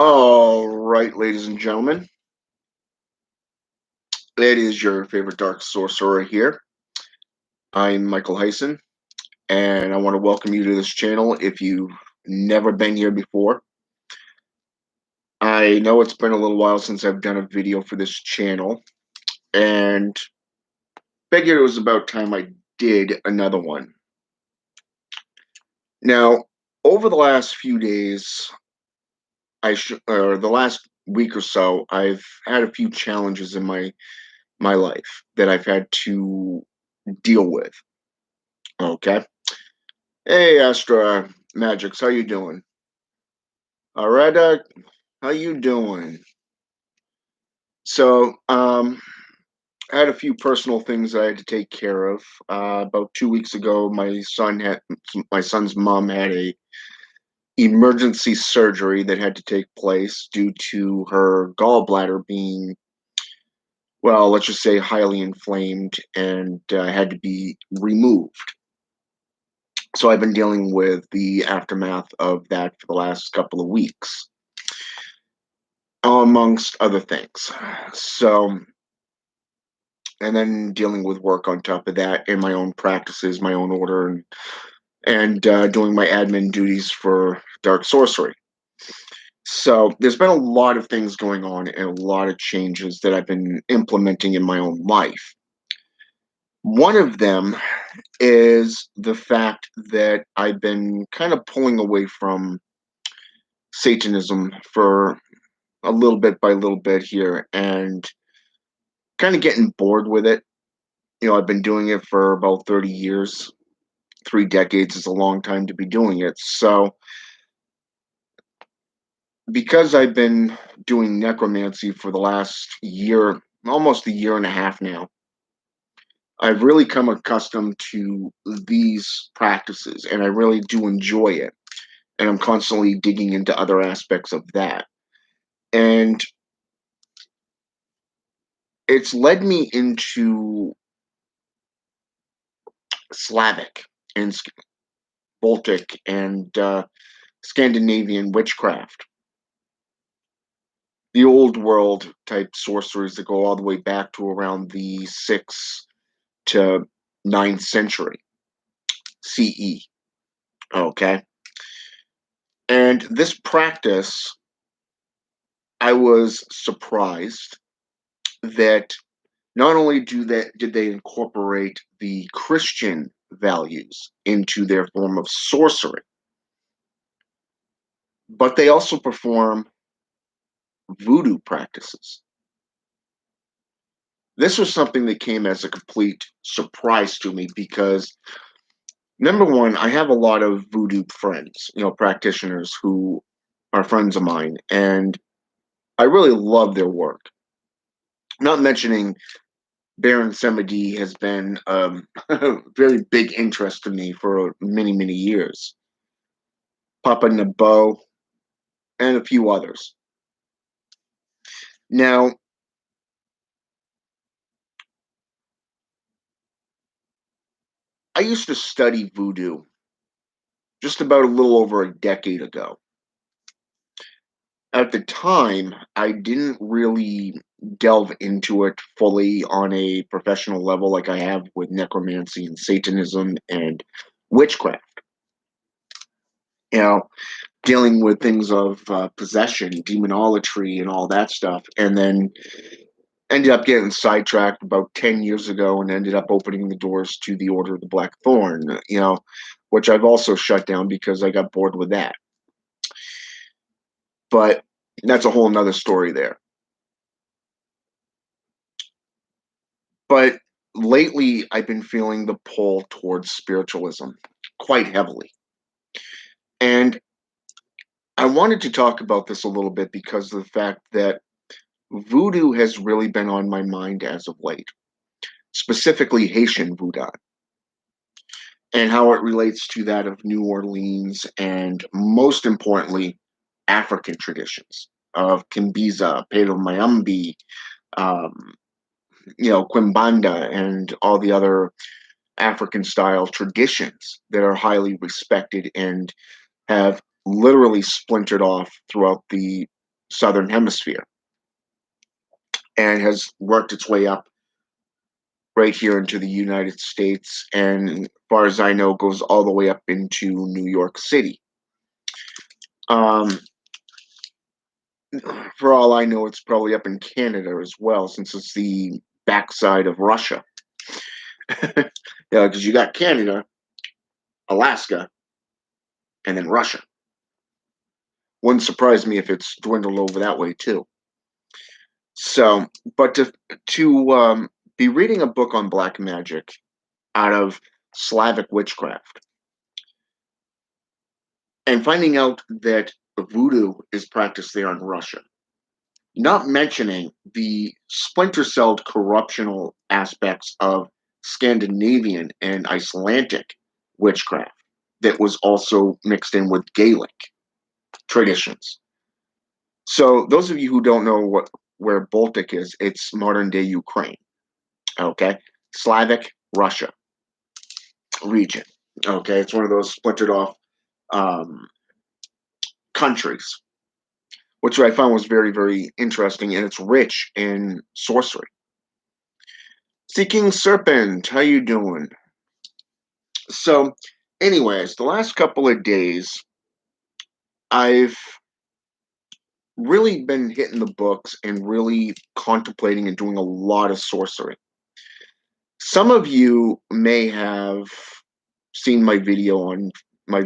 All right, ladies and gentlemen, it is your favorite Dark Sorcerer here. I'm Michael Hyson, and I want to welcome you to this channel if you've never been here before. I know it's been a little while since I've done a video for this channel, and figured it was about time I did another one. Now, over the last few days, or the last week or so, I've had a few challenges in my life that I've had to deal with. Okay. Hey, Astra Magics, how you doing? All right, how you doing? So, I had a few personal things I had to take care of. About 2 weeks ago, my son's mom had a emergency surgery that had to take place due to her gallbladder being, well, let's just say highly inflamed and had to be removed. So I've been dealing with the aftermath of that for the last couple of weeks, amongst other things. So, and then dealing with work on top of that in my own practices, my own order, and doing my admin duties for Dark Sorcery. So there's been a lot of things going on and a lot of changes that I've been implementing in my own life. One of them is the fact that I've been kind of pulling away from Satanism for a little bit by little bit here and kind of getting bored with it. I've been doing it for about 30 years. 3 decades is a long time to be doing it. So, because I've been doing necromancy for the last year, almost a year and a half now, I've really come accustomed to these practices and I really do enjoy it. And I'm constantly digging into other aspects of that. And it's led me into Slavic and Baltic and Scandinavian witchcraft, the old world type sorceries that go all the way back to around the 6th to 9th century CE. Okay. And this practice, I was surprised that not only did they incorporate the Christian values into their form of sorcery, but they also perform voodoo practices. This was something that came as a complete surprise to me because number one, I have a lot of voodoo friends, practitioners who are friends of mine, and I really love their work. Not mentioning Baron Samedi has been a very big interest to me for many, many years. Papa Nabo and a few others. Now, I used to study voodoo just about a little over a decade ago. At the time, I didn't really delve into it fully on a professional level like I have with necromancy and Satanism and witchcraft. You know, dealing with things of possession, demonolatry, and all that stuff, and then ended up getting sidetracked about 10 years ago and ended up opening the doors to the Order of the Black Thorne, which I've also shut down because I got bored with that. But that's a whole nother story there. But lately, I've been feeling the pull towards spiritualism quite heavily. And I wanted to talk about this a little bit because of the fact that voodoo has really been on my mind as of late, specifically Haitian voodoo, and how it relates to that of New Orleans and most importantly, African traditions of Kimbiza, Pedro Mayambi, um, Quimbanda, and all the other African style traditions that are highly respected and have literally splintered off throughout the southern hemisphere and has worked its way up right here into the United States, and as far as I know, goes all the way up into New York City. Um, for all I know, it's probably up in Canada as well, since it's the backside of Russia. Yeah, because you got Canada, Alaska, and then Russia. Wouldn't surprise me if it's dwindled over that way too. So, but to be reading a book on black magic out of Slavic witchcraft and finding out that voodoo is practiced there in Russia, not mentioning the splinter celled corruptional aspects of Scandinavian and Icelandic witchcraft that was also mixed in with Gaelic traditions. So, those of you who don't know where Baltic is, it's modern day Ukraine. Okay, Slavic Russia region. Okay, it's one of those splintered off um, countries, which I found was very, very interesting, and it's rich in sorcery. Seeking Serpent, how you doing? So, anyways, the last couple of days, I've really been hitting the books and really contemplating and doing a lot of sorcery. Some of you may have seen my video on my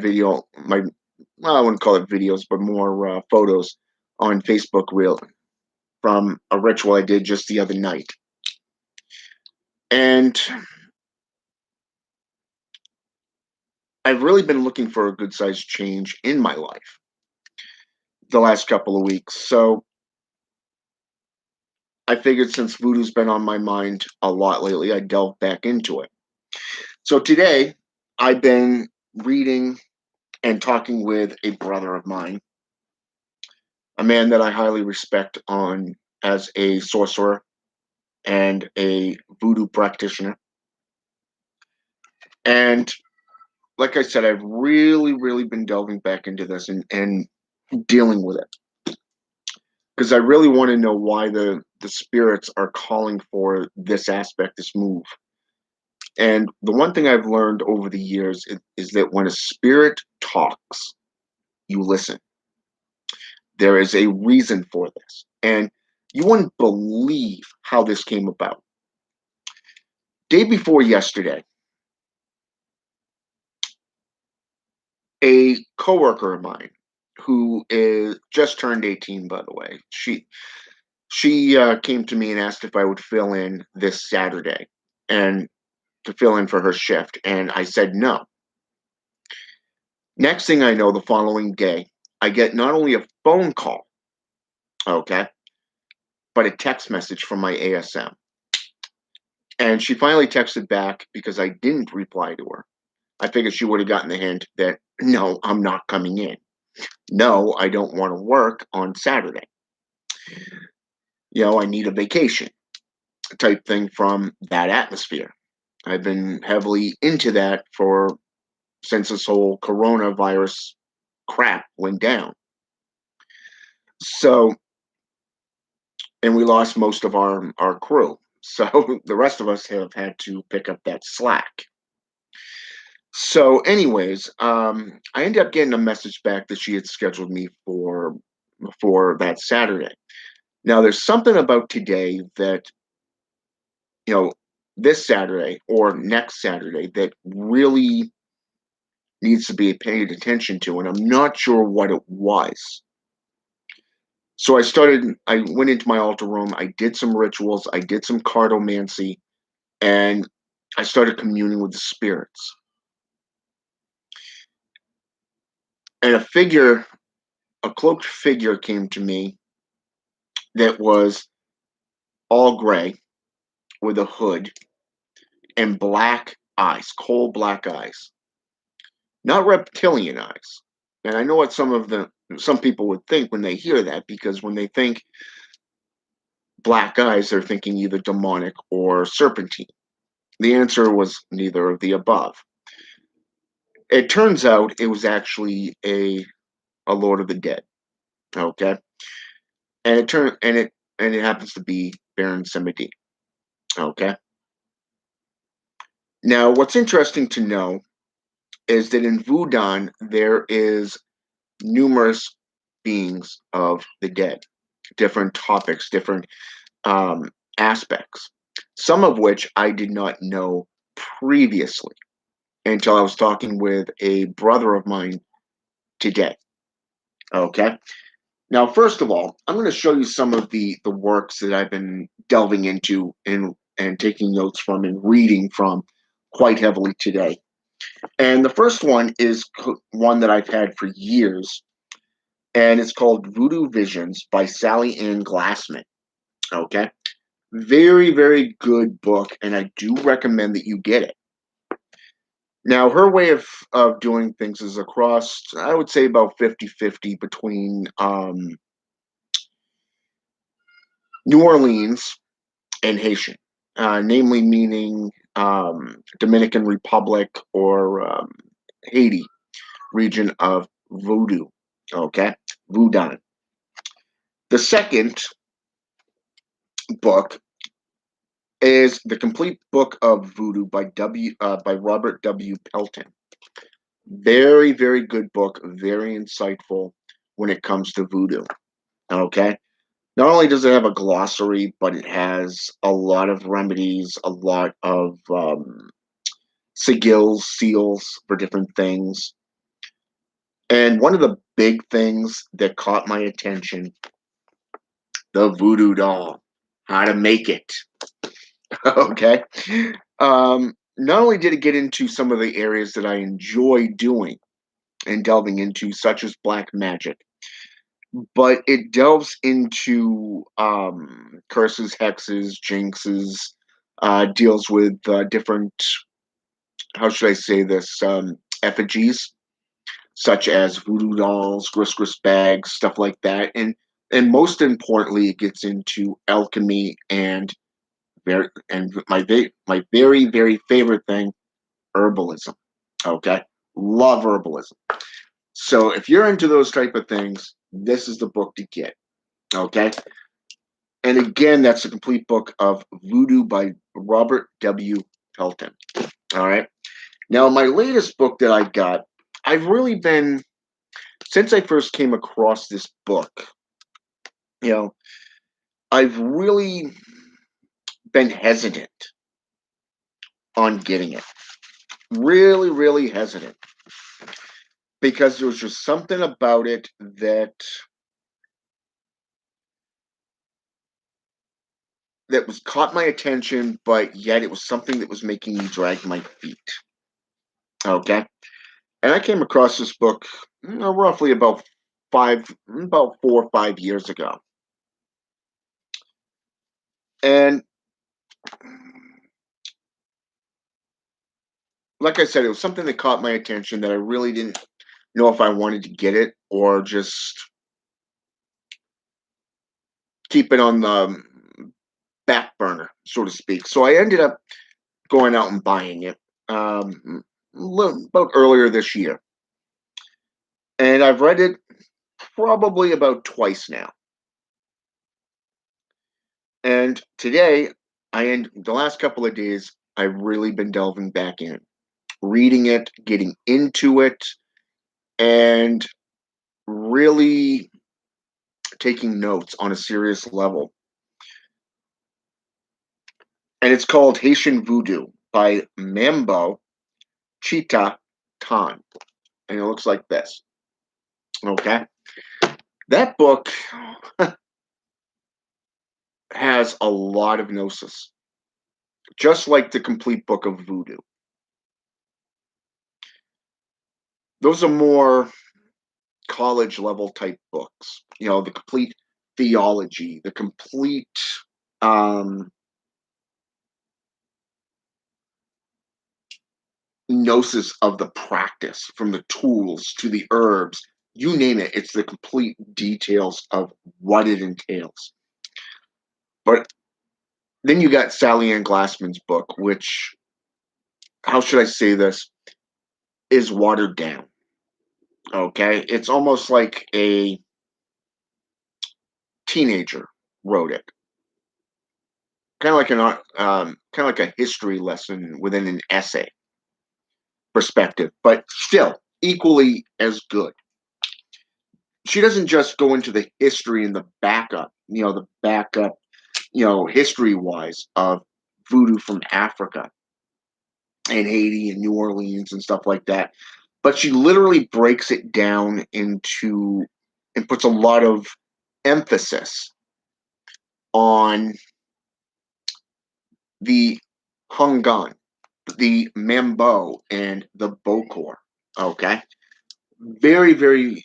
well, I wouldn't call it videos, but more photos on Facebook Reel from a ritual I did just the other night. And I've really been looking for a good sized change in my life the last couple of weeks. So I figured since voodoo's been on my mind a lot lately, I'd delve back into it. So today, I've been reading and talking with a brother of mine, a man that I highly respect on as a sorcerer and a voodoo practitioner. And like I said, I've really, really been delving back into this and dealing with it because I really want to know why the spirits are calling for this aspect, this move. And the one thing I've learned over the years is that when a spirit talks, you listen. There is a reason for this. And you wouldn't believe how this came about. Day before yesterday, a coworker of mine who is just turned 18, by the way, she came to me and asked if I would fill in this Saturday and to fill in for her shift. And I said no. Next thing I know, the following day, I get not only a phone call, okay, but a text message from my ASM. And she finally texted back because I didn't reply to her. I figured she would have gotten the hint that no, I'm not coming in. No, I don't want to work on Saturday. I need a vacation type thing from that atmosphere. I've been heavily into that for since this whole coronavirus crap went down. So, and we lost most of our crew. So the rest of us have had to pick up that slack. So, anyways, I ended up getting a message back that she had scheduled me for that Saturday. Now, there's something about today that you know this Saturday or next Saturday that really needs to be paid attention to, and I'm not sure what it was. So I went into my altar room, I did some rituals, I did some cartomancy, and I started communing with the spirits. And a cloaked figure came to me that was all gray with a hood and black eyes, coal black eyes, not reptilian eyes. And I know what some people would think when they hear that, because when they think black eyes, they're thinking either demonic or serpentine. The answer was neither of the above. It turns out it was actually a Lord of the Dead. Okay. and it happens to be Baron Samedi. Okay. Now, what's interesting to know is that in Voodoo there is numerous beings of the dead, different topics, different um, aspects, some of which I did not know previously until I was talking with a brother of mine today. Okay. Now, first of all, I'm going to show you some of the works that I've been delving into and taking notes from and reading from quite heavily today. And the first one is one that I've had for years, and it's called Voodoo Visions by Sally Ann Glassman. Okay. Very, very good book, and I do recommend that you get it. Now, her way of doing things is across, I would say, about 50-50 between New Orleans and Haitian, namely meaning Dominican Republic or Haiti region of Voodoo. Okay, Voodoo. The second book is the complete book of Voodoo by Robert W. Pelton. Very, very good book, very insightful when it comes to voodoo. Okay. Not only does it have a glossary, but it has a lot of remedies, a lot of sigils, seals for different things. And one of the big things that caught my attention, the voodoo doll, how to make it. Okay. Not only did it get into some of the areas that I enjoy doing and delving into, such as black magic, but it delves into curses, hexes, jinxes, deals with different, how should I say this, effigies, such as voodoo dolls, grist bags, stuff like that. And most importantly, it gets into alchemy and my very, very favorite thing, herbalism. Okay. Love herbalism. So if you're into those type of things, this is the book to get. Okay. And again, that's a complete book of Voodoo by Robert W. Pelton. All right. Now, my latest book that I got, I've really been, since I first came across this book, you know, I've really been hesitant on getting it. Really, really hesitant. Because there was just something about it that was caught my attention, but yet it was something that was making me drag my feet. Okay. And I came across this book roughly about 4 or 5 years ago. And like I said, it was something that caught my attention that I really didn't know if I wanted to get it or just keep it on the back burner, so to speak. So I ended up going out and buying it about earlier this year. And I've read it probably about twice now. And today, the last couple of days, I've really been delving back in, reading it, getting into it, and really taking notes on a serious level. And it's called Haitian Voodoo by Mambo Chita Tan. And it looks like this. Okay. That book has a lot of gnosis, just like the complete book of Voodoo. Those are more college level type books, the complete theology, the complete um, gnosis of the practice, from the tools to the herbs, you name it, it's the complete details of what it entails. But then you got Sally Ann Glassman's book, which, how should I say this, is watered down. Okay. It's almost like a teenager wrote it. Kind of like kind of like a history lesson within an essay perspective, but still equally as good. She doesn't just go into the history and the backup, history wise of voodoo from Africa and Haiti and New Orleans and stuff like that. But she literally breaks it down into and puts a lot of emphasis on the Hungan, the Mambo, and the Bokor. Okay, very, very.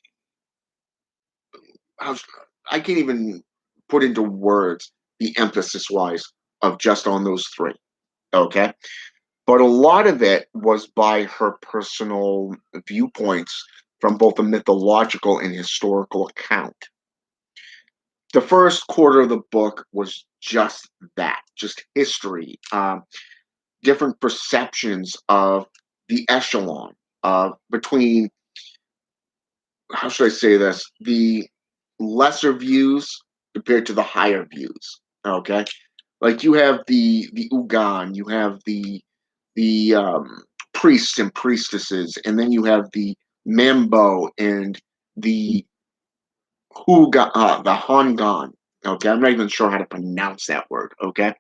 I can't even put into words the emphasis wise of just on those three. Okay, but a lot of it was by her personal viewpoints from both a mythological and historical account. The first quarter of the book was just that, just history, different perceptions of the echelon between, how should I say this, the lesser views compared to the higher views. Okay, like you have the Ugan, you have the priests and priestesses, and then you have the Mambo and the the Hongan. Okay, I'm not even sure how to pronounce that word. Okay,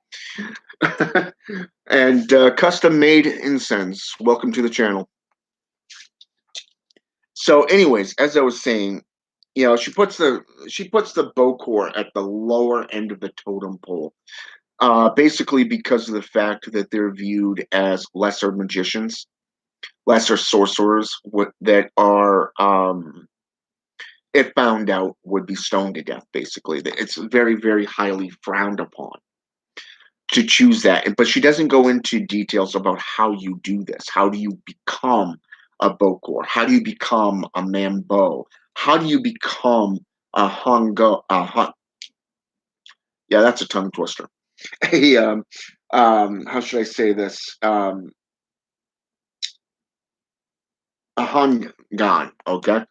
and custom made incense. Welcome to the channel. So, anyways, as I was saying, she puts the Bokor at the lower end of the totem pole, basically because of the fact that they're viewed as lesser magicians, lesser sorcerers, that are, if found out, would be stoned to death. Basically, it's very, very highly frowned upon to choose that. But she doesn't go into details about how you do this. How do you become a Bokor? How do you become a Mambo? How do you become a Hongo? Yeah, that's a tongue twister. A how should I say this? A Hongan. Okay,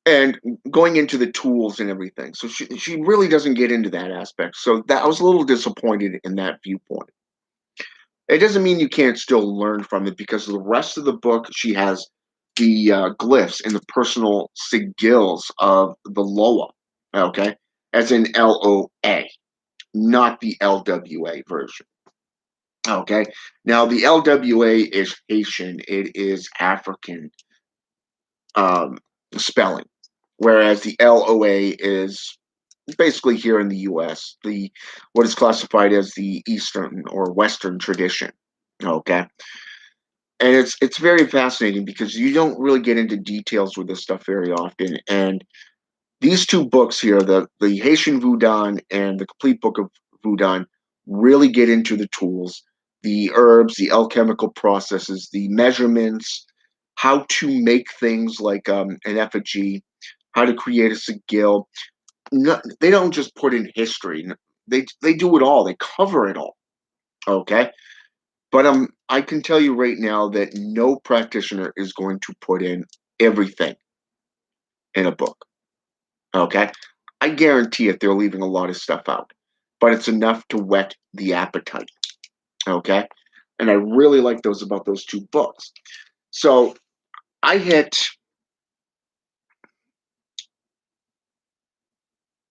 and going into the tools and everything. So she really doesn't get into that aspect. So that I was a little disappointed in that viewpoint. It doesn't mean you can't still learn from it, because the rest of the book, she has the glyphs and the personal sigils of the Loa, okay, as in LOA, not the LWA version. Okay, now the LWA is Haitian, it is African um, spelling, whereas the LOA is basically here in the US, the what is classified as the Eastern or Western tradition. Okay, and it's very fascinating because you don't really get into details with this stuff very often. And these two books here, the Haitian Voodoo and the Complete Book of Voodoo, really get into the tools, the herbs, the alchemical processes, the measurements, how to make things like an effigy, how to create a sigil. No, they don't just put in history. They do it all. They cover it all. Okay, but I can tell you right now that no practitioner is going to put in everything in a book. Okay, I guarantee it. They're leaving a lot of stuff out, but it's enough to whet the appetite. Okay, and I really like those about those two books. So I hit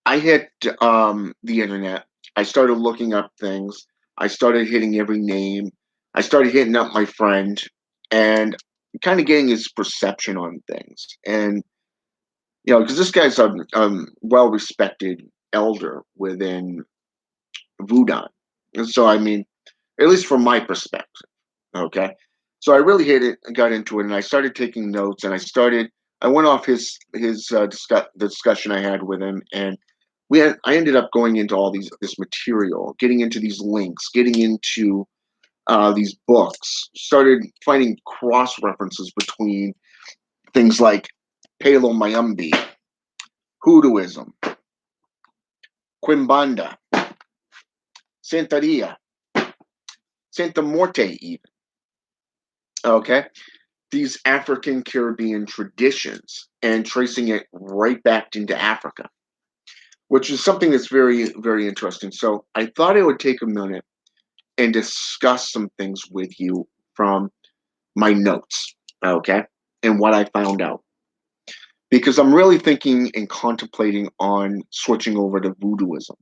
I hit the internet. I started looking up things. I started hitting every name. I started hitting up my friend and kind of getting his perception on things. And because this guy's a well-respected elder within Voodoo, and so I mean, at least from my perspective, okay. So I really hit it, got into it, and I started taking notes, and I went off the discussion I had with him, and I ended up going into all this material, getting into these links, getting into these books, started finding cross references between things like Palo Mayumbi, Hoodooism, Quimbanda, Santeria, Santa Morte, even. Okay, these African Caribbean traditions and tracing it right back into Africa. which is something that's very, very interesting. So I thought I would take a minute and discuss some things with you from my notes, okay, and what I found out. Because I'm really thinking and contemplating on switching over to voodooism.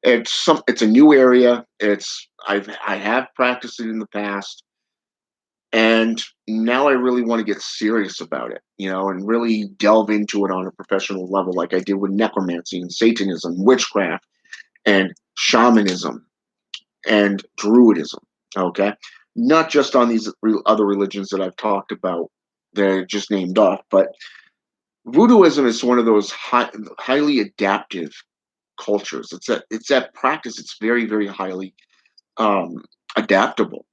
It's a new area. I have practiced it in the past, and now I really want to get serious about it, and really delve into it on a professional level, like I did with necromancy and Satanism, witchcraft, and shamanism and druidism. Okay, not just on these other religions that I've talked about that I just named off, but voodooism is one of those highly adaptive cultures. It's that practice. It's very, very highly um, adaptable,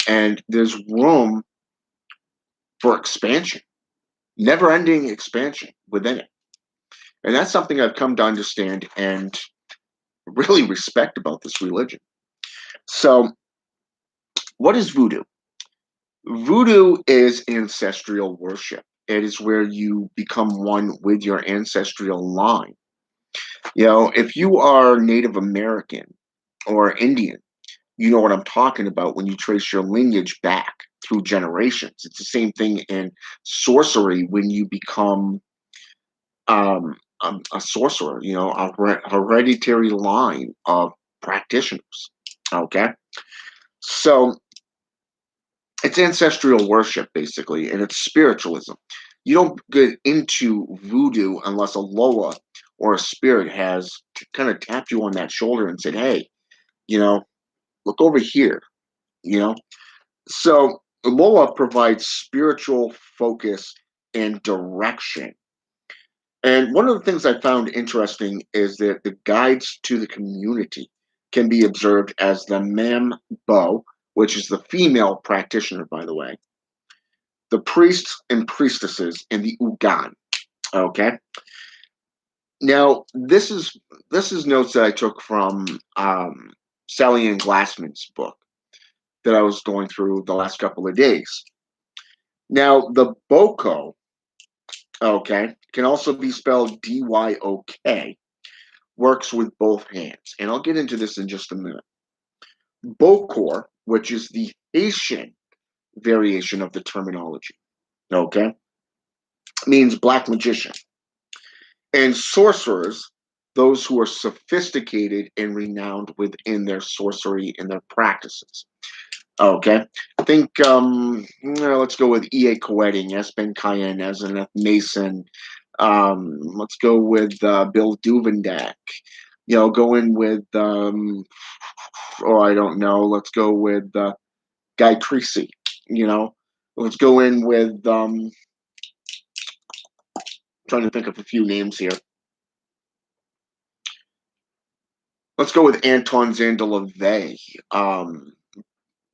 and there's room for expansion, never-ending expansion within it. And that's something I've come to understand and really respect about this religion. So, what is voodoo? Voodoo is ancestral worship. It is where you become one with your ancestral line. If you are Native American or Indian, you know what I'm talking about when you trace your lineage back through generations. It's the same thing in sorcery when you become a sorcerer, a hereditary line of practitioners. Okay. So it's ancestral worship, basically, and it's spiritualism. You don't get into voodoo unless a Loa or a spirit has kind of tapped you on that shoulder and said, hey, you know, look over here, you know? So Loa provides spiritual focus and direction. And one of the things I found interesting is that the guides to the community can be observed as the Mambo, which is the female practitioner, by the way, the priests and priestesses, and the Ugan. Okay. Now, this is notes that I took from Sally Ann Glassman's book that I was going through the last couple of days. Now, the Boko, okay, can also be spelled Dyok, works with both hands. And I'll get into this in just a minute. Bokor, which is the Haitian variation of the terminology, okay, means black magician. And sorcerers, those who are sophisticated and renowned within their sorcery and their practices. Okay. I think let's go with E.A. Coetting, S. Ben Cayenne, as an F. Mason. Let's go with Bill Duvendak. Go in with I don't know. Let's go with Guy Creasy. Let's go in with trying to think of a few names here. Let's go with Anton Zandelave.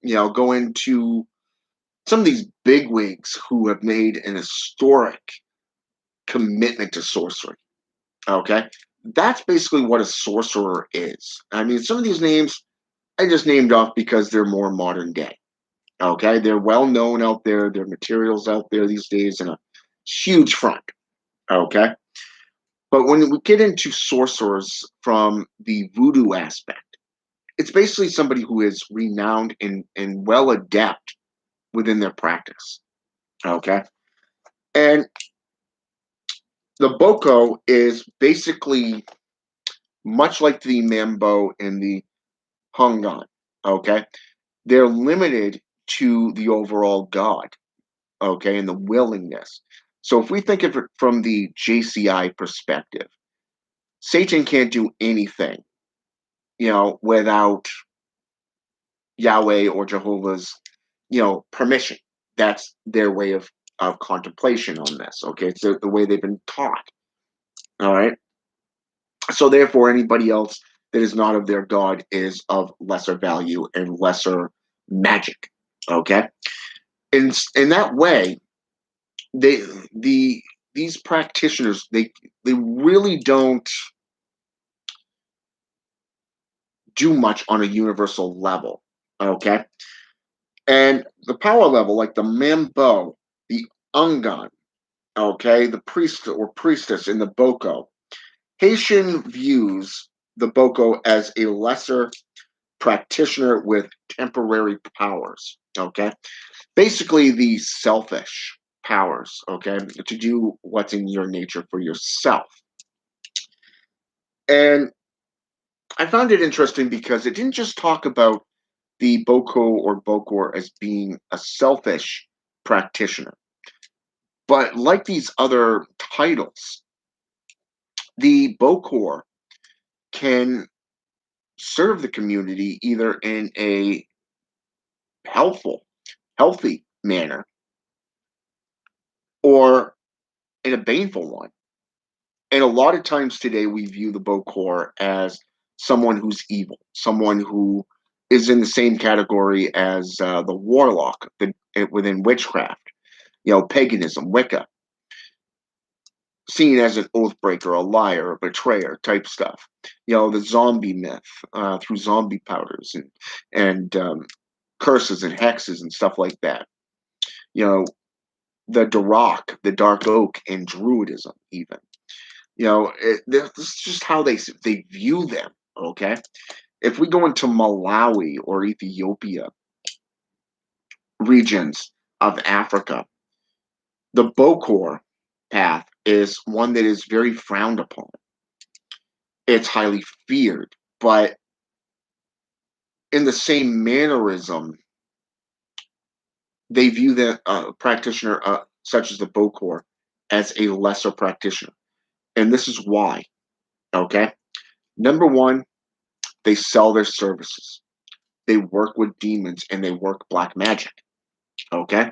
Go into some of these bigwigs who have made an historic commitment to sorcery. Okay. That's basically what a sorcerer is. I mean, some of these names I just named off because they're more modern day. Okay. They're well known out there. Their materials out there these days in a huge front. Okay. But when we get into sorcerers from the voodoo aspect, it's basically somebody who is renowned and well adept within their practice. Okay. And the Boko is basically much like the Mambo and the Hungan. Okay. They're limited to the overall God. Okay. And the willingness. So if we think of it from the JCI perspective, Satan can't do anything, without Yahweh or Jehovah's, permission. That's their way of contemplation on this. Okay. It's the way they've been taught. All right. So therefore, anybody else that is not of their God is of lesser value and lesser magic. Okay. In that way, they these practitioners they really don't do much on a universal level. Okay. And the power level, like the Mambo, the Ungan, okay, the priest or priestess in the Boko, Haitian views the Boko as a lesser practitioner with temporary powers. Okay, basically the selfish powers. Okay, to do what's in your nature for yourself. And I found it interesting because it didn't just talk about the Boko or Bokor as being a selfish practitioner, but like these other titles, the Bokor can serve the community either in a helpful, healthy manner or in a baneful one. And a lot of times today, we view the Bokor as someone who's evil, someone who is in the same category as the warlock within witchcraft, paganism, Wicca, seen as an oath breaker, a liar, a betrayer type stuff. The zombie myth through zombie powders and curses and hexes and stuff like that. You know, the Darok, the dark oak, and druidism, even. This is just how they view them. Okay, if we go into Malawi or Ethiopia regions of Africa, the Bokor path is one that is very frowned upon. It's highly feared, but in the same mannerism, they view the practitioner such as the Bokor as a lesser practitioner. And this is why. Okay. Number one, they sell their services. They work with demons and they work black magic. Okay.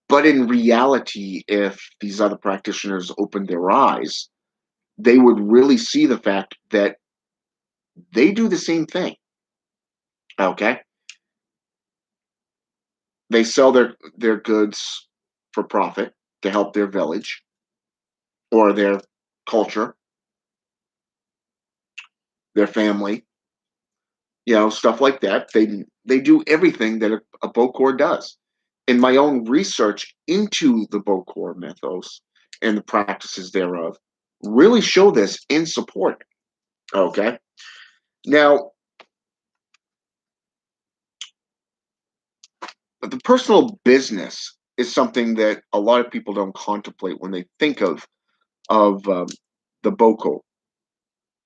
But in reality, if these other practitioners opened their eyes, they would really see the fact that they do the same thing. Okay. They sell their goods for profit to help their village or their culture, their family, stuff like that. They do everything that a Bokor does. In my own research into the Bokor mythos and the practices thereof, really show this in support. Okay. Now, the personal business is something that a lot of people don't contemplate when they think of the Boko,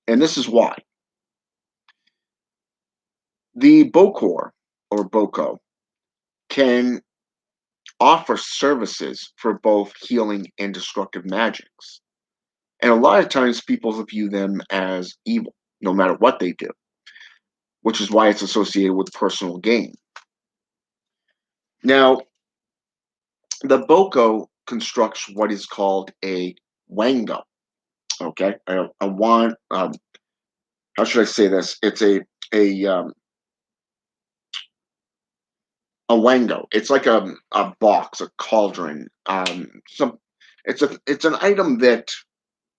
and this is why the Bokor or Boko can offer services for both healing and destructive magics. And a lot of times people view them as evil, no matter what they do, which is why it's associated with personal gain. Now, the Boko constructs what is called a Wanga. Okay, a wand. How should I say this? It's a a wango. It's like a box, a cauldron. It's an item that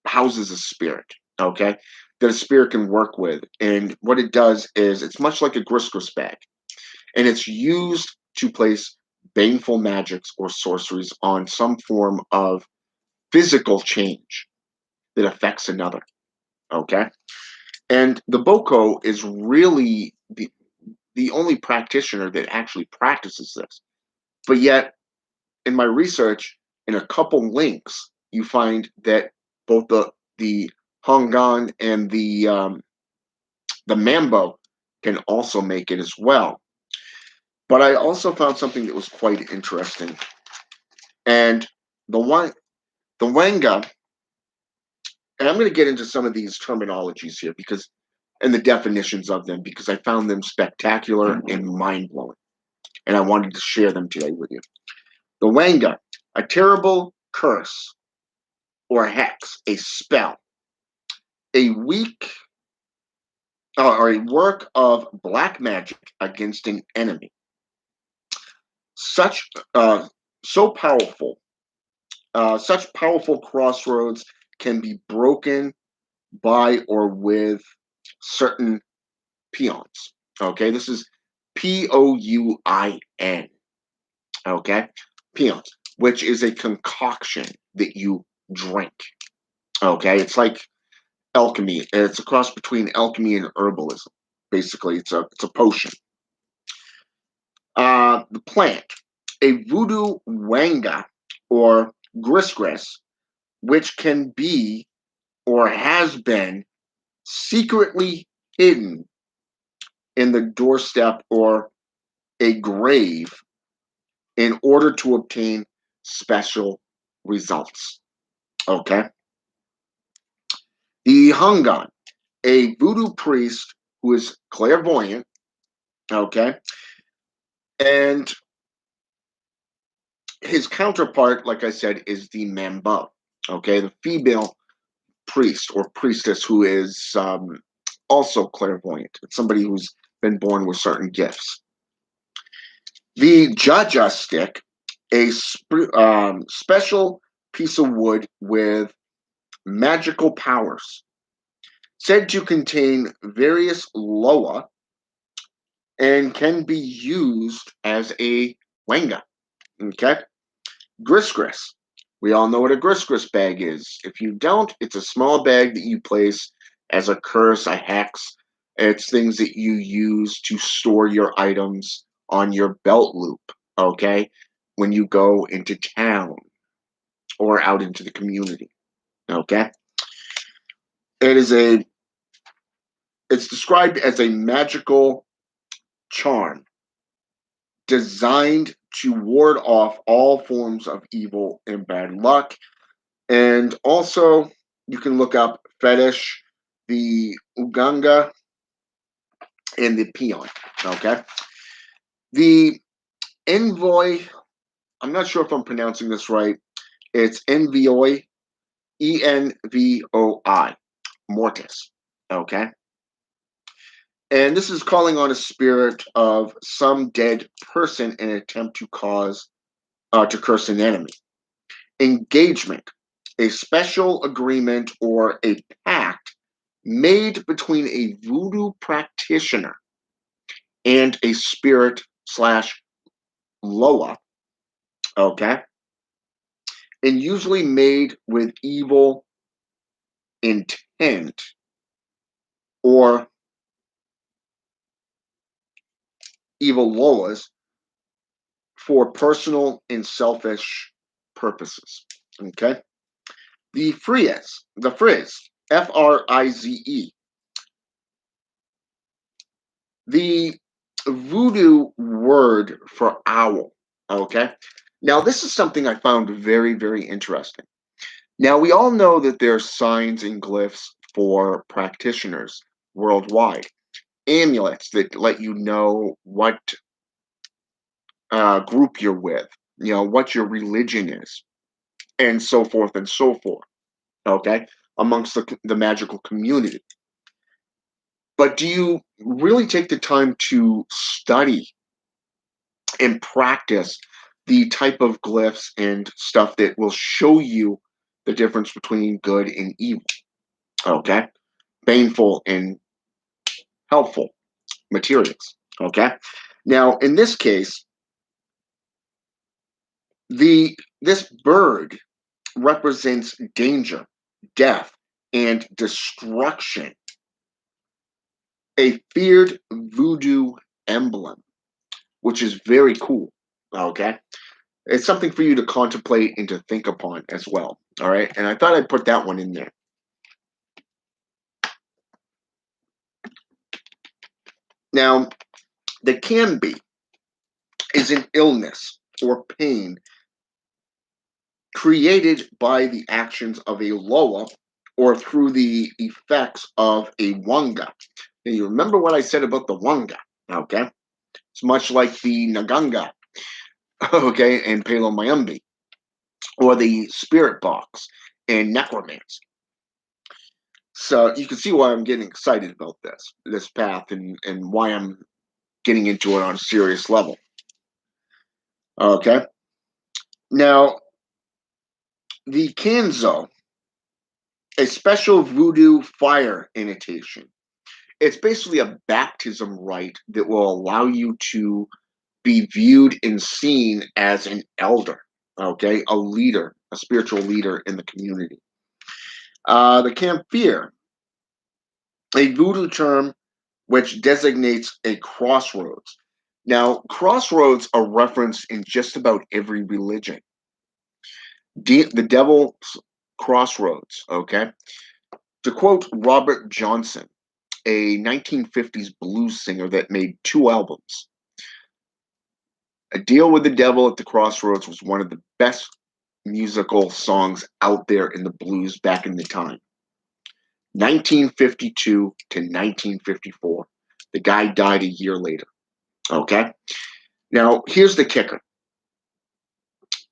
houses a spirit, okay, that a spirit can work with. And what it does is it's much like a griscos bag, and it's used to place baneful magics or sorceries on some form of physical change that affects another, okay? And the Boko is really the only practitioner that actually practices this. But yet, in my research, in a couple links, you find that both the Hongan and the Mambo can also make it as well. But I also found something that was quite interesting, and the one the Wanga, and I'm going to get into some of these terminologies here because and the definitions of them because I found them spectacular and mind blowing, and I wanted to share them today with you. The Wanga, a terrible curse or a hex, a spell, a weak or a work of black magic against an enemy. Such so powerful, such powerful crossroads can be broken by or with certain peons. Okay, this is Pouin. Okay, peons, which is a concoction that you drink. Okay, it's like alchemy. It's a cross between alchemy and herbalism. Basically, it's a potion. The plant, a voodoo wanga or grisgris, which can be or has been secretly hidden in the doorstep or a grave in order to obtain special results. Okay. The Hungan, a voodoo priest who is clairvoyant. Okay. And his counterpart, like I said, is the Mambo. Okay. The female priest or priestess who is also clairvoyant. It's somebody who's been born with certain gifts. The Jaja stick, a special piece of wood with magical powers, said to contain various loa and can be used as a wanga. Okay? Grisgris. We all know what a grisgris bag is. If you don't, it's a small bag that you place as a curse, a hex. It's things that you use to store your items on your belt loop, okay? When you go into town or out into the community, okay? It is it's described as a magical charm designed to ward off all forms of evil and bad luck. And also, you can look up fetish, the uganga, and the peon. Okay. The envoy, I'm not sure if I'm pronouncing this right. It's envoy, Envoi, mortis. Okay. And this is calling on a spirit of some dead person in an attempt to to curse an enemy. Engagement, a special agreement or a pact made between a voodoo practitioner and a spirit slash loa, okay, and usually made with evil intent or evil loas for personal and selfish purposes. Okay. The frizz, Frize, the voodoo word for owl. Okay. Now, this is something I found very, very interesting. Now, we all know that there are signs and glyphs for practitioners worldwide, amulets that let you know what group you're with, what your religion is, and so forth and so forth, okay, amongst the magical community. But do you really take the time to study and practice the type of glyphs and stuff that will show you the difference between good and evil? Okay. Baneful and helpful materials. Okay. Now, in this case, this bird represents danger, death, and destruction. A feared voodoo emblem, which is very cool. Okay. It's something for you to contemplate and to think upon as well. All right. And I thought I'd put that one in there. Now, the can be is an illness or pain created by the actions of a loa or through the effects of a wanga. And you remember what I said about the wanga, okay? It's much like the naganga, okay, and Palo Mayumbi, or the spirit box and necromancy. So you can see why I'm getting excited about this path, and why I'm getting into it on a serious level. Okay. Now, the Kanzo, a special voodoo fire initiation. It's basically a baptism rite that will allow you to be viewed and seen as an elder, okay, a leader, a spiritual leader in the community. The Camphor, a voodoo term which designates a crossroads. Now, crossroads are referenced in just about every religion. The devil's crossroads, okay? To quote Robert Johnson, a 1950s blues singer that made 2 albums, A Deal with the Devil at the Crossroads was one of the best musical songs out there in the blues back in the time. 1952 to 1954. The guy died a year later. Okay? Now, here's the kicker.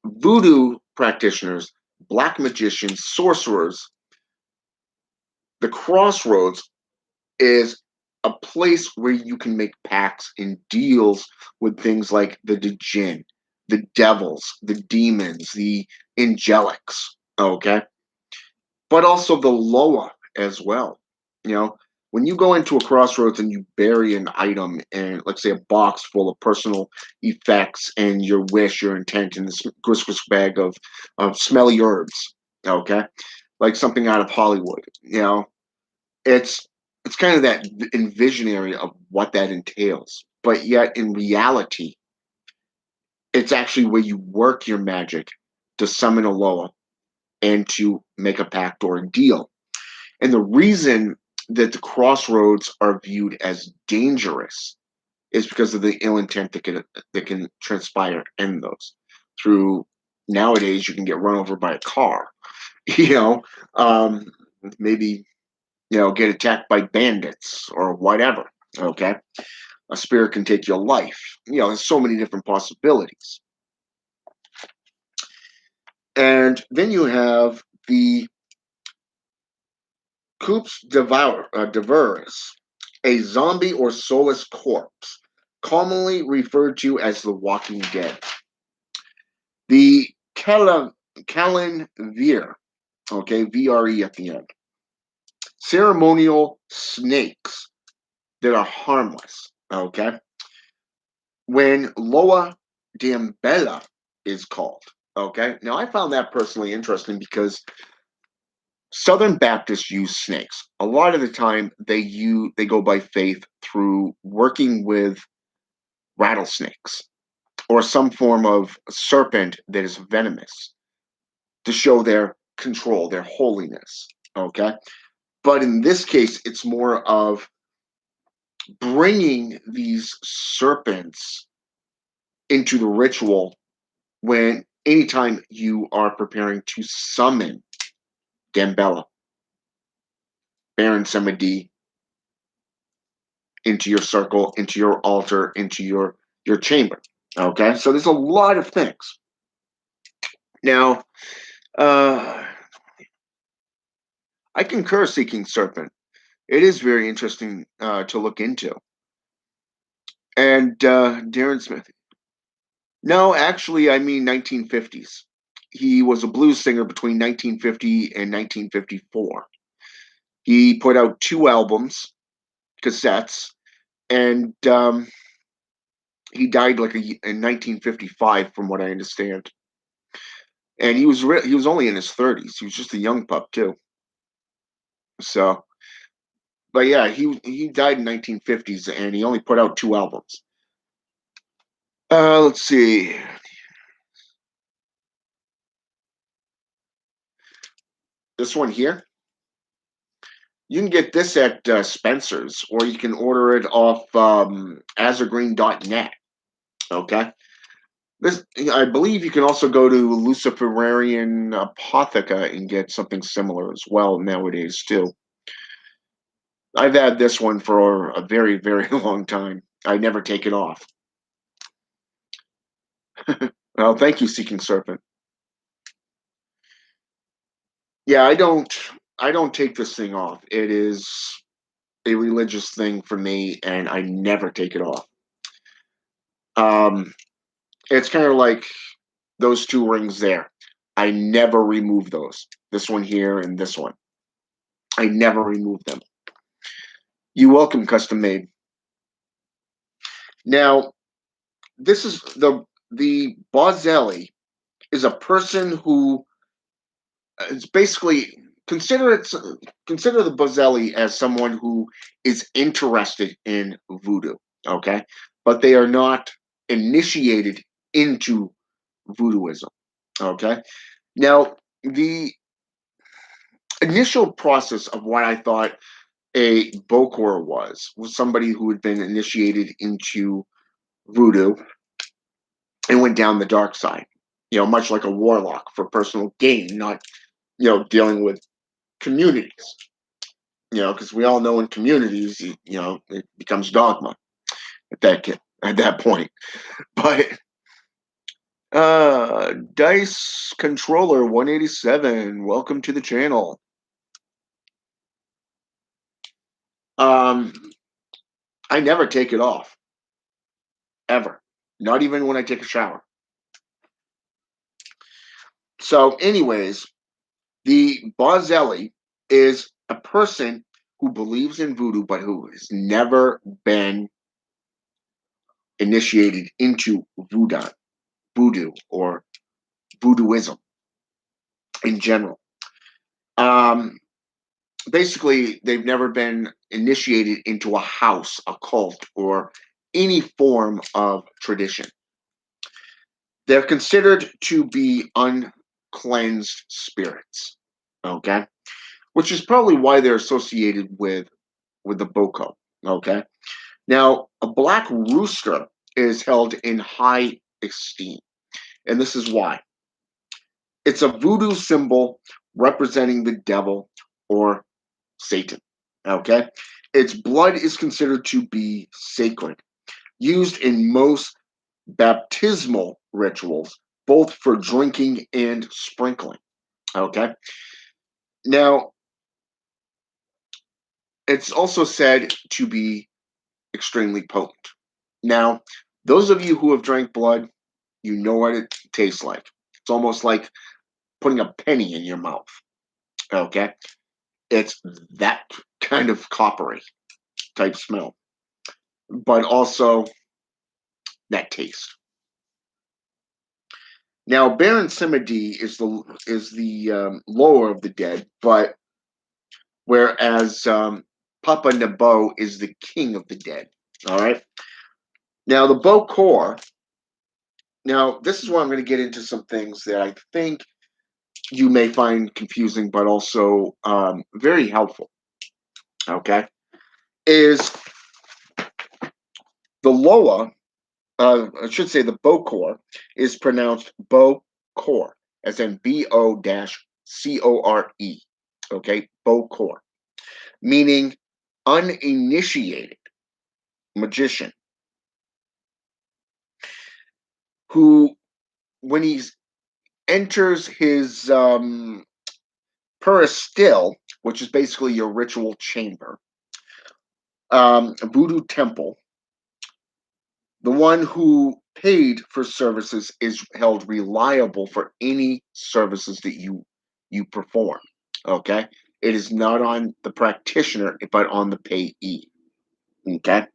Voodoo practitioners, black magicians, sorcerers, the crossroads is a place where you can make pacts and deals with things like the djinn, the devils, the demons, the angelics, okay? But also the Loa as well. You know, when you go into a crossroads and you bury an item and let's say a box full of personal effects and your wish, your intent in this Christmas bag of smelly herbs, okay, like something out of Hollywood, it's it's kind of that envisionary of what that entails. But yet in reality, it's actually where you work your magic to summon a Loa and to make a pact or a deal. And the reason that the crossroads are viewed as dangerous is because of the ill intent that can transpire in those. Through nowadays, you can get run over by a car, you know, um, maybe get attacked by bandits or whatever. Okay, a spirit can take your life. There's so many different possibilities. And then you have the Coups Devourers, a zombie or soulless corpse, commonly referred to as the Walking Dead. The Callan Veer, okay, VRE at the end, ceremonial snakes that are harmless, okay? When Loa Dambella is called, okay? Now, I found that personally interesting because Southern Baptists use snakes. A lot of the time, they go by faith through working with rattlesnakes or some form of serpent that is venomous to show their control, their holiness. Okay, but in this case, it's more of bringing these serpents into the ritual when anytime you are preparing to summon Dambella, Baron Samedi, into your circle, into your altar, into your chamber. Okay, so there's a lot of things. Now, I concur, Seeking Serpent. It is very interesting to look into. And Darren Smith. No, actually, I mean 1950s. He was a blues singer between 1950 and 1954. He put out 2 albums, cassettes, and he died in 1955, from what I understand. And he was only in his 30s. He was just a young pup too. So, but yeah, he died in 1950s, and he only put out 2 albums. Let's see. This one here. You can get this at Spencer's, or you can order it off azurgreen.net. Okay. This, I believe, you can also go to Luciferian Apotheca and get something similar as well nowadays too. I've had this one for a very, very long time. I never take it off. Well, thank you, Seeking Serpent. Yeah, I don't take this thing off. It is a religious thing for me, and I never take it off. Um, it's kind of like those 2 rings there. I never remove those. This one here and this one. I never remove them. You welcome, custom made. Now, this is the Bozzelli is a person who it's basically consider it consider the Bozelli as someone who is interested in voodoo, okay, but they are not initiated into voodooism, okay. Now, the initial process of what I thought a Bokor was somebody who had been initiated into voodoo and went down the dark side, much like a warlock for personal gain, not dealing with communities, because we all know in communities, it becomes dogma at that point. But Dice Controller 187, welcome to the channel. Um, I never take it off, ever. Not even when I take a shower. So, anyways, the Bozelli is a person who believes in voodoo, but who has never been initiated into voodoo or voodooism in general. Um, Basically, they've never been initiated into a house, a cult, or any form of tradition. They're considered to be uncleansed spirits, okay? Which is probably why they're associated with the Boko, okay? Now, a black rooster is held in high esteem, and this is why. It's a voodoo symbol representing the devil or Satan. Okay? Its blood is considered to be sacred, used in most baptismal rituals, both for drinking and sprinkling. Okay? Now, it's also said to be extremely potent. Now, those of you who have drank blood, you know what it tastes like. It's almost like putting a penny in your mouth. Okay? It's that kind of coppery type smell, but also that taste. Now, Baron Samedi is the lower of the dead, but whereas Papa Nebo is the king of the dead. All right. Now, the Bokor. Now, this is where I'm going to get into some things that I think you may find confusing, but also very helpful. Okay, is the Loa? I should say the Bokor is pronounced Bo-Kor, as in Bo-Core. Okay, Bokor, meaning uninitiated magician who, when he enters his peristil, which is basically your ritual chamber, voodoo temple, the one who paid for services is held reliable for any services that you perform. Okay, it is not on the practitioner, but on the payee. Okay,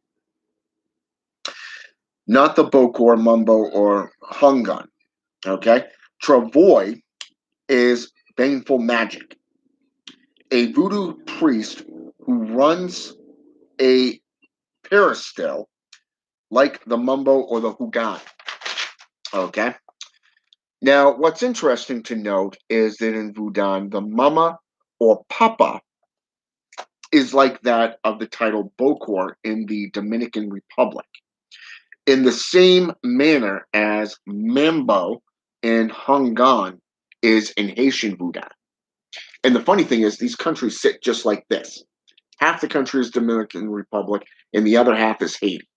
not the Bokor, Mumbo, or Hungan. Okay, Travoy is baneful magic, a voodoo priest who runs a peristil like the Mumbo or the Hugan. Okay. Now, what's interesting to note is that in Voodoo, the mama or papa is like that of the title Bokor in the Dominican Republic, in the same manner as Mambo and Hungan is in Haitian Voodoo. And the funny thing is, these countries sit just like this. Half the country is Dominican Republic, and the other half is Haiti.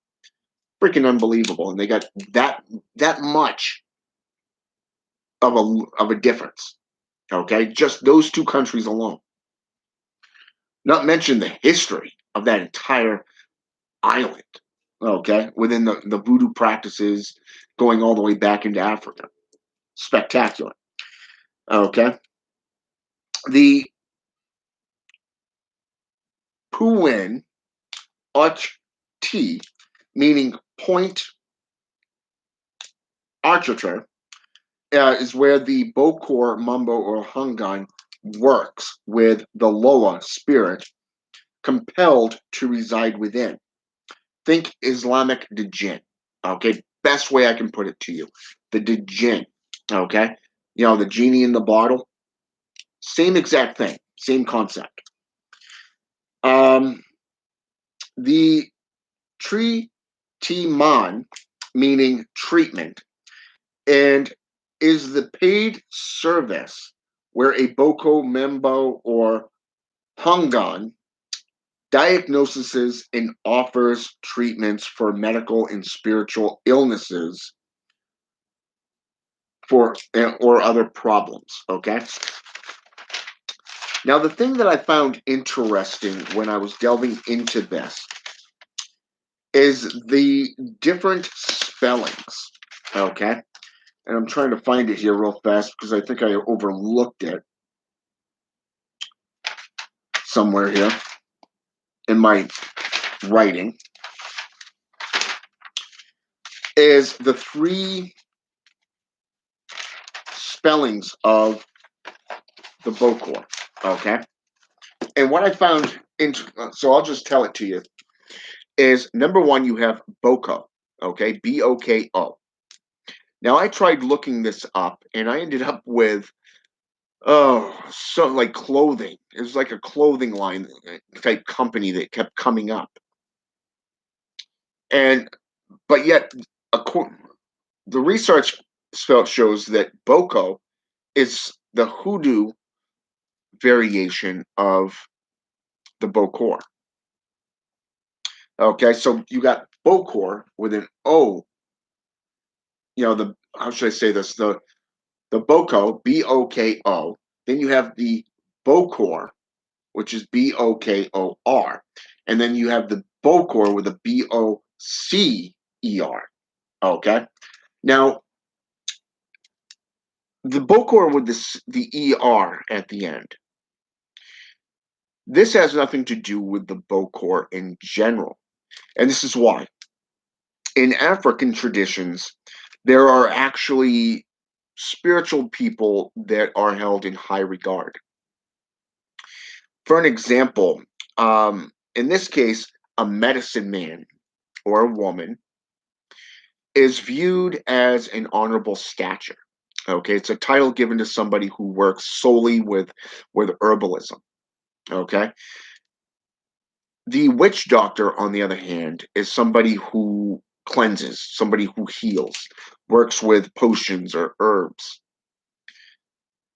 Freaking unbelievable! And they got that much of a difference. Okay, just those two countries alone. Not mention the history of that entire island. Okay, within the voodoo practices going all the way back into Africa. Spectacular. Okay, the Puin Arch T, meaning point archer, is where the Bokor, Mumbo, or Hungan works with the lower spirit compelled to reside within. Think Islamic djinn. Okay, best way I can put it to you. The djinn. Okay, the genie in the bottle. Same exact thing. Same concept. Um, the Timan, meaning treatment, and is the paid service where a Boko Membo or Hungan diagnoses and offers treatments for medical and spiritual illnesses for or other problems. Okay. Now, the thing that I found interesting when I was delving into this is the different spellings. Okay. And I'm trying to find it here real fast because I think I overlooked it somewhere here in my writing. Is the three spellings of the Bokor. Okay. And what I found, so I'll just tell it to you, is number one, you have Boko. Okay. Boko. Now, I tried looking this up and I ended up with, something like clothing. It was like a clothing line type company that kept coming up. And, but yet, the research shows that Boko is the hoodoo variation of the Bokor. Okay, so you got Bokor with an O. The how should I say this? The Boko, Boko. Then you have the Bokor, which is Bokor, and then you have the Bokor with a Bocer. Okay, now the Bokor with the er at the end. This has nothing to do with the Bokor in general, and this is why. In African traditions, there are actually spiritual people that are held in high regard. For an example, in this case, a medicine man or a woman is viewed as an honorable stature. Okay, it's a title given to somebody who works solely with herbalism. Okay, the witch doctor, on the other hand, is somebody who cleanses, somebody who heals, works with potions or herbs.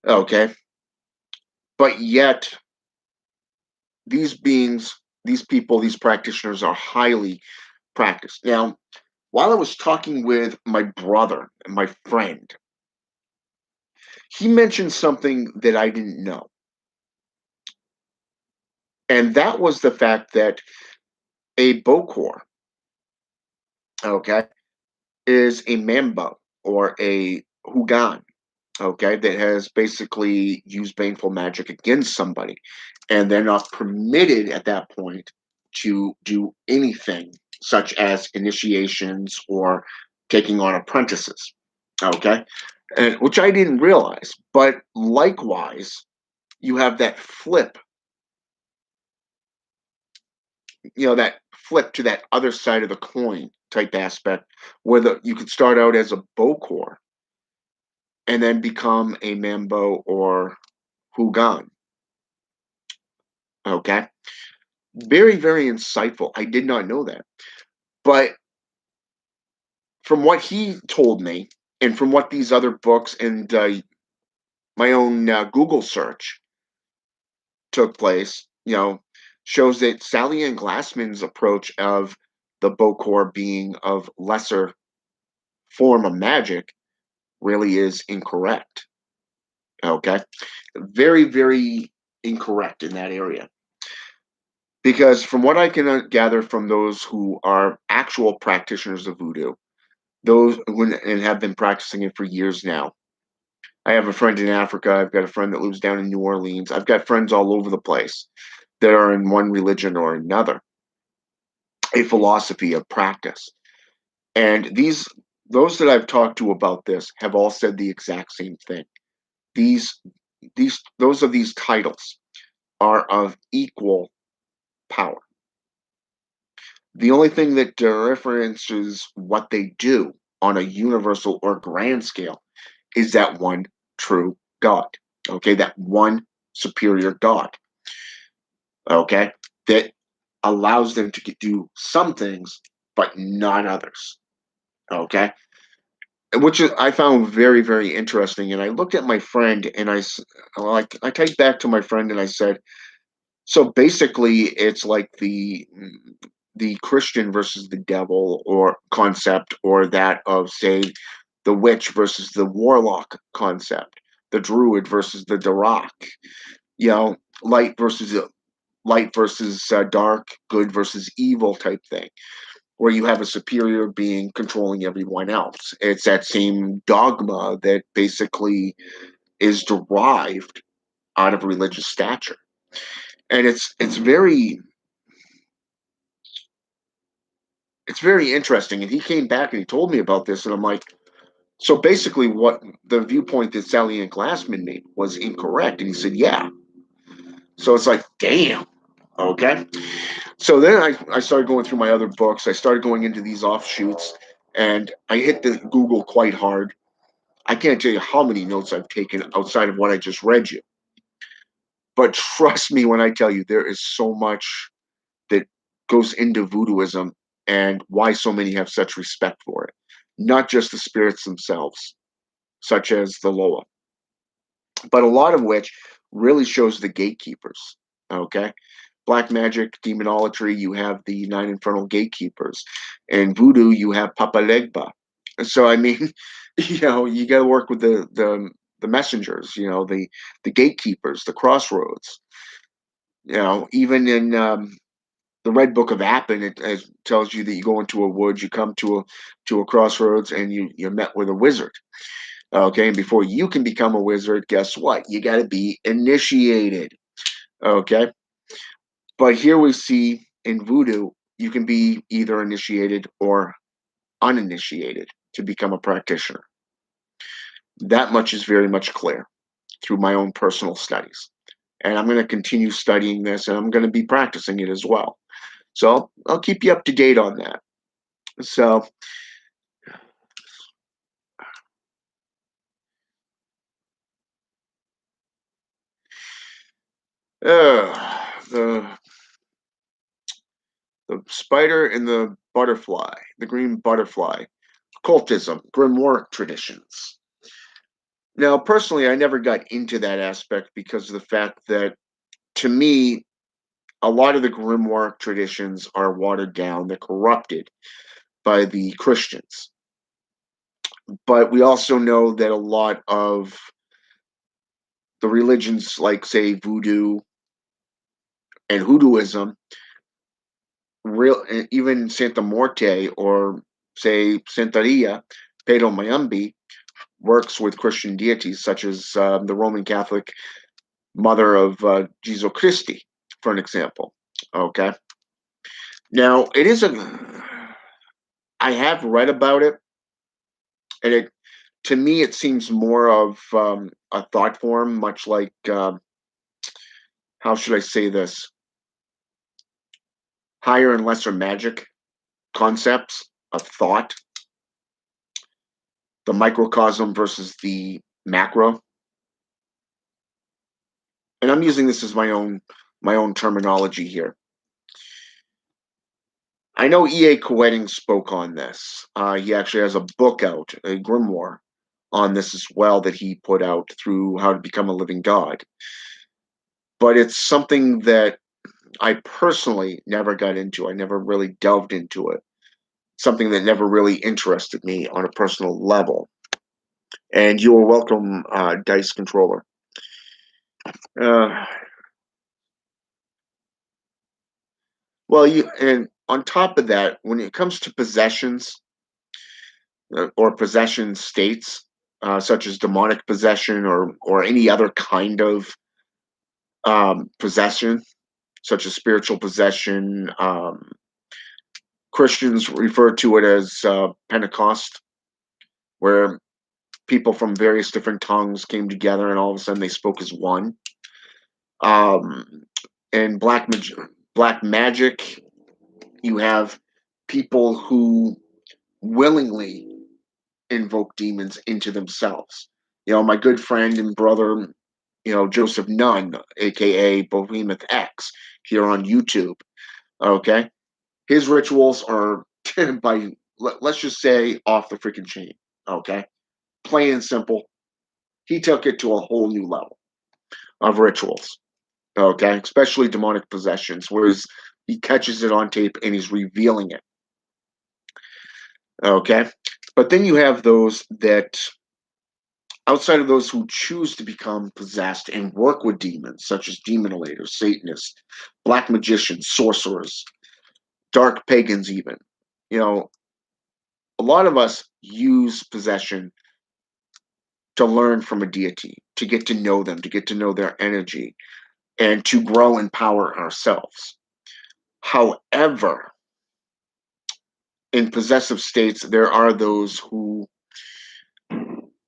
Okay, but yet these beings, these people, these practitioners are highly practiced. Now, while I was talking with my brother and my friend, he mentioned something that I didn't know. And that was the fact that a Bokor, okay, is a Mambo or a Hugan, okay, that has basically used baneful magic against somebody. And they're not permitted at that point to do anything such as initiations or taking on apprentices. Okay. And which I didn't realize. But likewise, you have that flip, that flip to that other side of the coin type aspect, where you could start out as a Bokor and then become a Mambo or Hugan. Okay. Very, very insightful. I did not know that. But from what he told me, and from what these other books and my own Google search took place, shows that Sally Ann Glassman's approach of the Bokor being of lesser form of magic really is incorrect. Okay. Very, very incorrect in that area. Because from what I can gather from those who are actual practitioners of voodoo, those and have been practicing it for years now. I have a friend in Africa. I've got a friend that lives down in New Orleans. I've got friends all over the place that are in one religion or another, a philosophy of practice. And those that I've talked to about this have all said the exact same thing. These these titles are of equal power. The only thing that differentiates what they do on a universal or grand scale is that one true God. Okay, that one superior God. Okay, that allows them to do some things, but not others. Okay, which I found very, very interesting. And I looked at my friend, and like I typed back to my friend, and I said, so basically, it's like the Christian versus the devil or concept, or that of, say, the witch versus the warlock concept, the druid versus the Darak, you know, light versus dark, good versus evil type thing, where you have a superior being controlling everyone else. It's that same dogma that basically is derived out of religious stature. And it's very interesting. And he came back and he told me about this, and I'm like, so basically what the viewpoint that Sally Ann Glassman made was incorrect. And he said, yeah. So it's like, damn. Okay. So then I started going through my other books. I started going into these offshoots, and I hit the Google quite hard. I can't tell you how many notes I've taken outside of what I just read you. But trust me when I tell you, there is so much that goes into voodooism and why so many have such respect for it. Not just the spirits themselves, such as the Loa, but a lot of which really shows the gatekeepers. Okay. Black magic, demonolatry, you have the nine infernal gatekeepers. And voodoo, you have Papa Legba. So I mean, you got to work with the messengers, the gatekeepers, the crossroads. Even in the Red Book of Appin, it tells you that you go into a woods, you come to a crossroads, and you're met with a wizard. Okay, and before you can become a wizard, guess what? You got to be initiated. Okay, but here we see in voodoo, you can be either initiated or uninitiated to become a practitioner. That much is very much clear through my own personal studies. And I'm going to continue studying this, and I'm going to be practicing it as well. So I'll keep you up to date on that. So, the spider and the butterfly, the green butterfly, cultism, grimoire traditions. Now, personally, I never got into that aspect because of the fact that, to me, a lot of the grimoire traditions are watered down, they're corrupted by the Christians. But we also know that a lot of the religions, like, say, voodoo and hoodooism, even Santa Morte, or, say, Santeria, Pedro Mayambi, works with Christian deities such as the Roman Catholic Mother of Jesus Christi, for an example. Okay. Now, I have read about it, and to me, it seems more of a thought form, much like, how should I say this? Higher and lesser magic concepts of thought, the microcosm versus the macro. And I'm using this as my own terminology here. I know E.A. Koetting spoke on this. He actually has a book out, a grimoire, on this as well, that he put out through How to Become a Living God. But it's something that I personally never got into. I never really delved into it. Something that never really interested me on a personal level. And you are welcome, Dice Controller. Uh, well, and on top of that, when it comes to possessions, or possession states, such as demonic possession, or any other kind of possession, such as spiritual possession. Christians refer to it as Pentecost, where people from various different tongues came together, and all of a sudden they spoke as one. Um, and black magic, you have people who willingly invoke demons into themselves. My good friend and brother, Joseph Nunn, aka Behemoth X, here on YouTube. Okay, his rituals are by let's just say off the freaking chain. Okay, plain and simple. He took it to a whole new level of rituals. Okay, especially demonic possessions, where he catches it on tape and he's revealing it. Okay, but then you have those that, outside of those who choose to become possessed and work with demons, such as demonolators, Satanists, black magicians, sorcerers, dark pagans, even. You know, a lot of us use possession to learn from a deity, to get to know them, to get to know their energy, and to grow in power ourselves. However, in possessive states, there are those who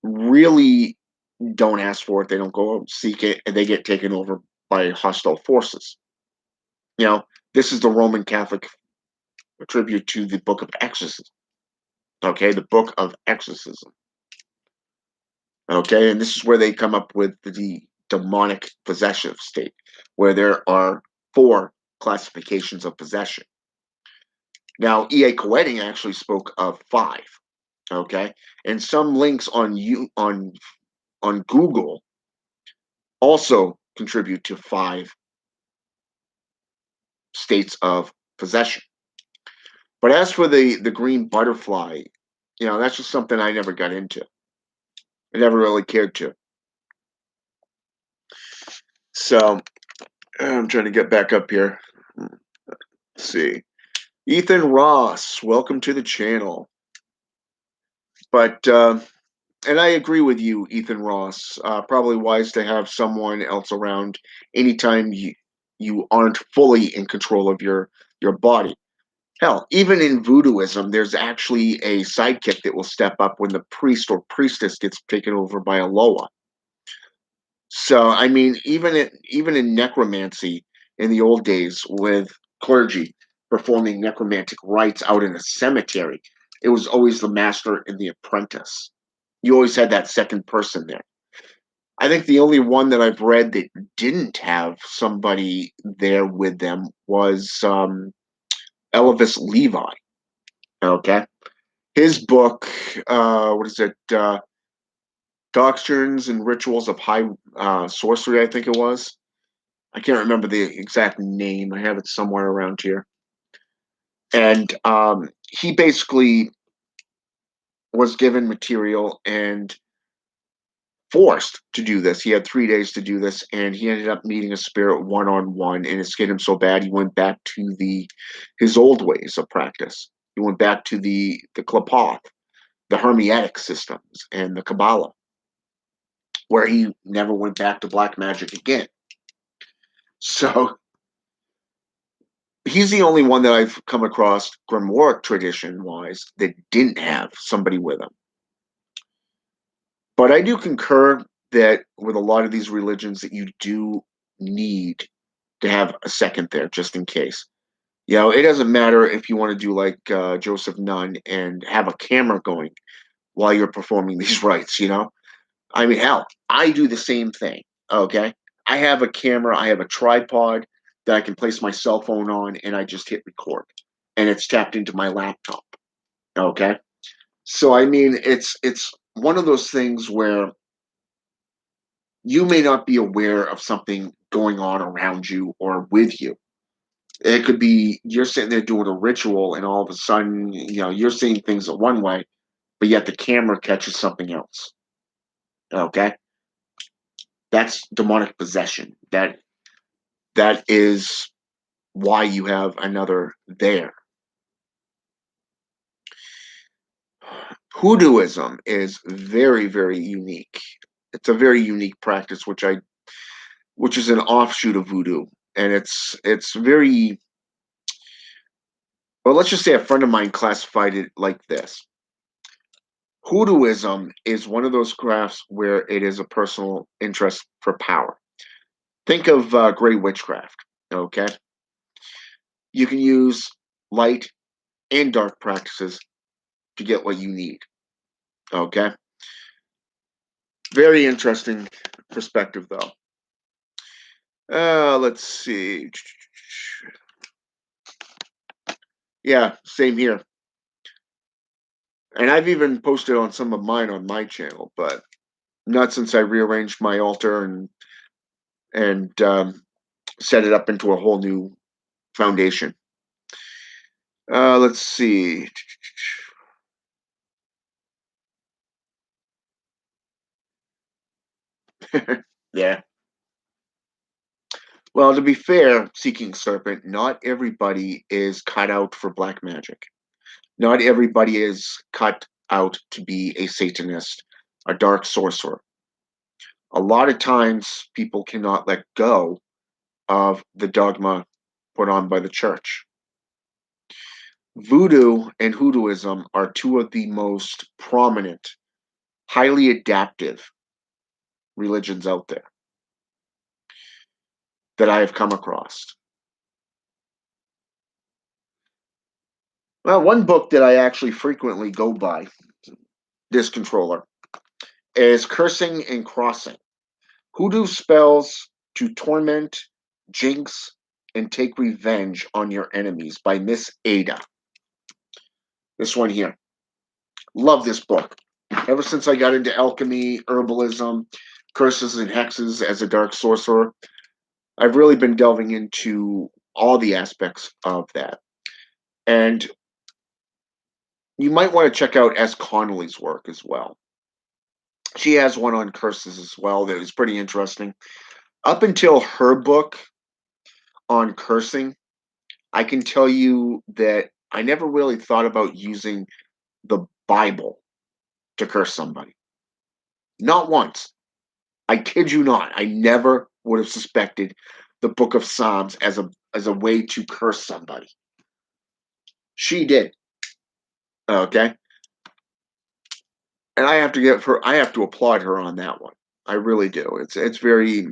really don't ask for it, they don't go out seek it, and they get taken over by hostile forces. You know, this is the Roman Catholic tribute to the Book of Exorcism. Okay, the Book of Exorcism. Okay, and this is where they come up with the demonic possessive state, where there are 4 classifications of possession. Now, E.A. Koetting actually spoke of 5. Okay, and some links on Google also contribute to 5 states of possession. But as for the green butterfly, that's just something I never got into. I never really cared to. So I'm trying to get back up here. Let's see. Ethan Ross, welcome to the channel. But and I agree with you, Ethan Ross. Probably wise to have someone else around anytime you aren't fully in control of your body. Hell, even in voodooism, there's actually a sidekick that will step up when the priest or priestess gets taken over by a Loa. So, I mean, even in necromancy in the old days, with clergy performing necromantic rites out in a cemetery, it was always the master and the apprentice. You always had that second person there. I think the only one that I've read that didn't have somebody there with them was Elvis Levi. Okay, his book, what is it? Doctrines and Rituals of High Sorcery, I think it was. I can't remember the exact name. I have it somewhere around here. And he basically was given material and forced to do this. He had 3 days to do this, and he ended up meeting a spirit one-on-one, and it scared him so bad he went back to his old ways of practice. He went back to the Klapoth, the Hermetic systems, and the Kabbalah, where he never went back to black magic again. So he's the only one that I've come across, grimoire tradition-wise, that didn't have somebody with him. But I do concur that with a lot of these religions that you do need to have a second there, just in case. It doesn't matter if you want to do like Joseph Nunn and have a camera going while you're performing these rites, I mean, hell, I do the same thing, okay? I have a camera, I have a tripod that I can place my cell phone on, and I just hit record, and it's tapped into my laptop, okay? So, I mean, it's one of those things where you may not be aware of something going on around you or with you. It could be you're sitting there doing a ritual, and all of a sudden, you're seeing things one way, but yet the camera catches something else, okay? That's demonic possession. That is why you have another there. Hoodooism is very, very unique. It's a very unique practice, which is an offshoot of voodoo, and it's very well. Let's just say a friend of mine classified it like this: Hoodooism is one of those crafts where it is a personal interest for power. Think of great witchcraft. Okay, you can use light and dark practices to get what you need. Okay, very interesting perspective, though. Let's see. Yeah, same here. And I've even posted on some of mine on my channel, but not since I rearranged my altar and set it up into a whole new foundation. Let's see. Yeah. Well, to be fair, Seeking Serpent, not everybody is cut out for black magic. Not everybody is cut out to be a Satanist, a dark sorcerer. A lot of times people cannot let go of the dogma put on by the church. Voodoo and Hoodooism are two of the most prominent, highly adaptive religions out there that I have come across. Well, one book that I actually frequently go by, this controller, is Cursing and Crossing. Hoodoo spells to torment, jinx, and take revenge on your enemies by Miss Ada. This one here. Love this book. Ever since I got into alchemy, herbalism, curses and hexes as a dark sorcerer, I've really been delving into all the aspects of that. And you might want to check out S. Connolly's work as well. She has one on curses as well that is pretty interesting. Up until her book on cursing, I can tell you that I never really thought about using the Bible to curse somebody. Not once. I kid you not. I never would have suspected the book of Psalms as a way to curse somebody. She did. Okay. And I have to applaud her on that one. I really do. It's very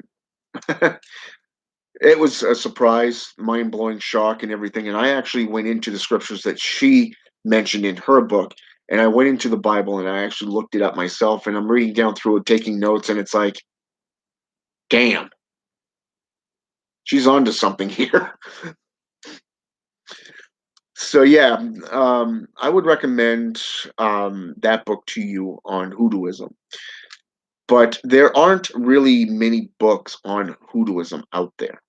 it was a surprise, mind-blowing shock and everything. And I actually went into the scriptures that she mentioned in her book, and I went into the Bible and I actually looked it up myself, and I'm reading down through it, taking notes, and it's like, damn, she's onto something here. So yeah, I would recommend that book to you on Hoodooism. But there aren't really many books on Hoodooism out there.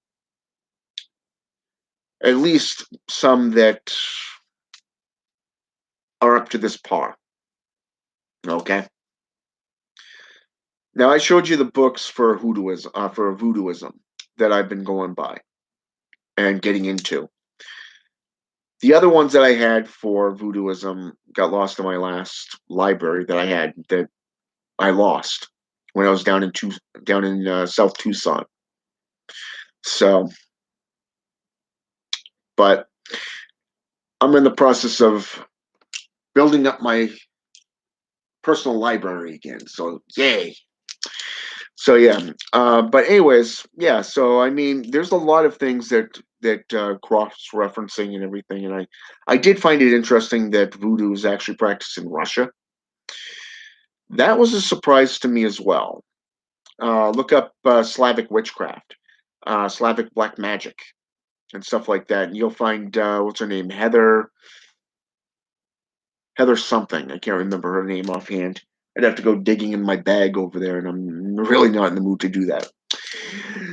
At least some that are up to this par. Okay. Now I showed you the books for Voodooism that I've been going by and getting into. The other ones that I had for Voodooism got lost in my last library that I had that I lost when I was down in South Tucson. So, but I'm in the process of building up my personal library again. So, yay! So yeah, but anyways, yeah. So I mean, there's a lot of things that cross referencing and everything, and I did find it interesting that voodoo is actually practiced in Russia. That was a surprise to me as well. Look up Slavic witchcraft, Slavic black magic, and stuff like that, and you'll find what's her name, Heather something. I can't remember her name offhand. I'd have to go digging in my bag over there, and I'm really not in the mood to do that.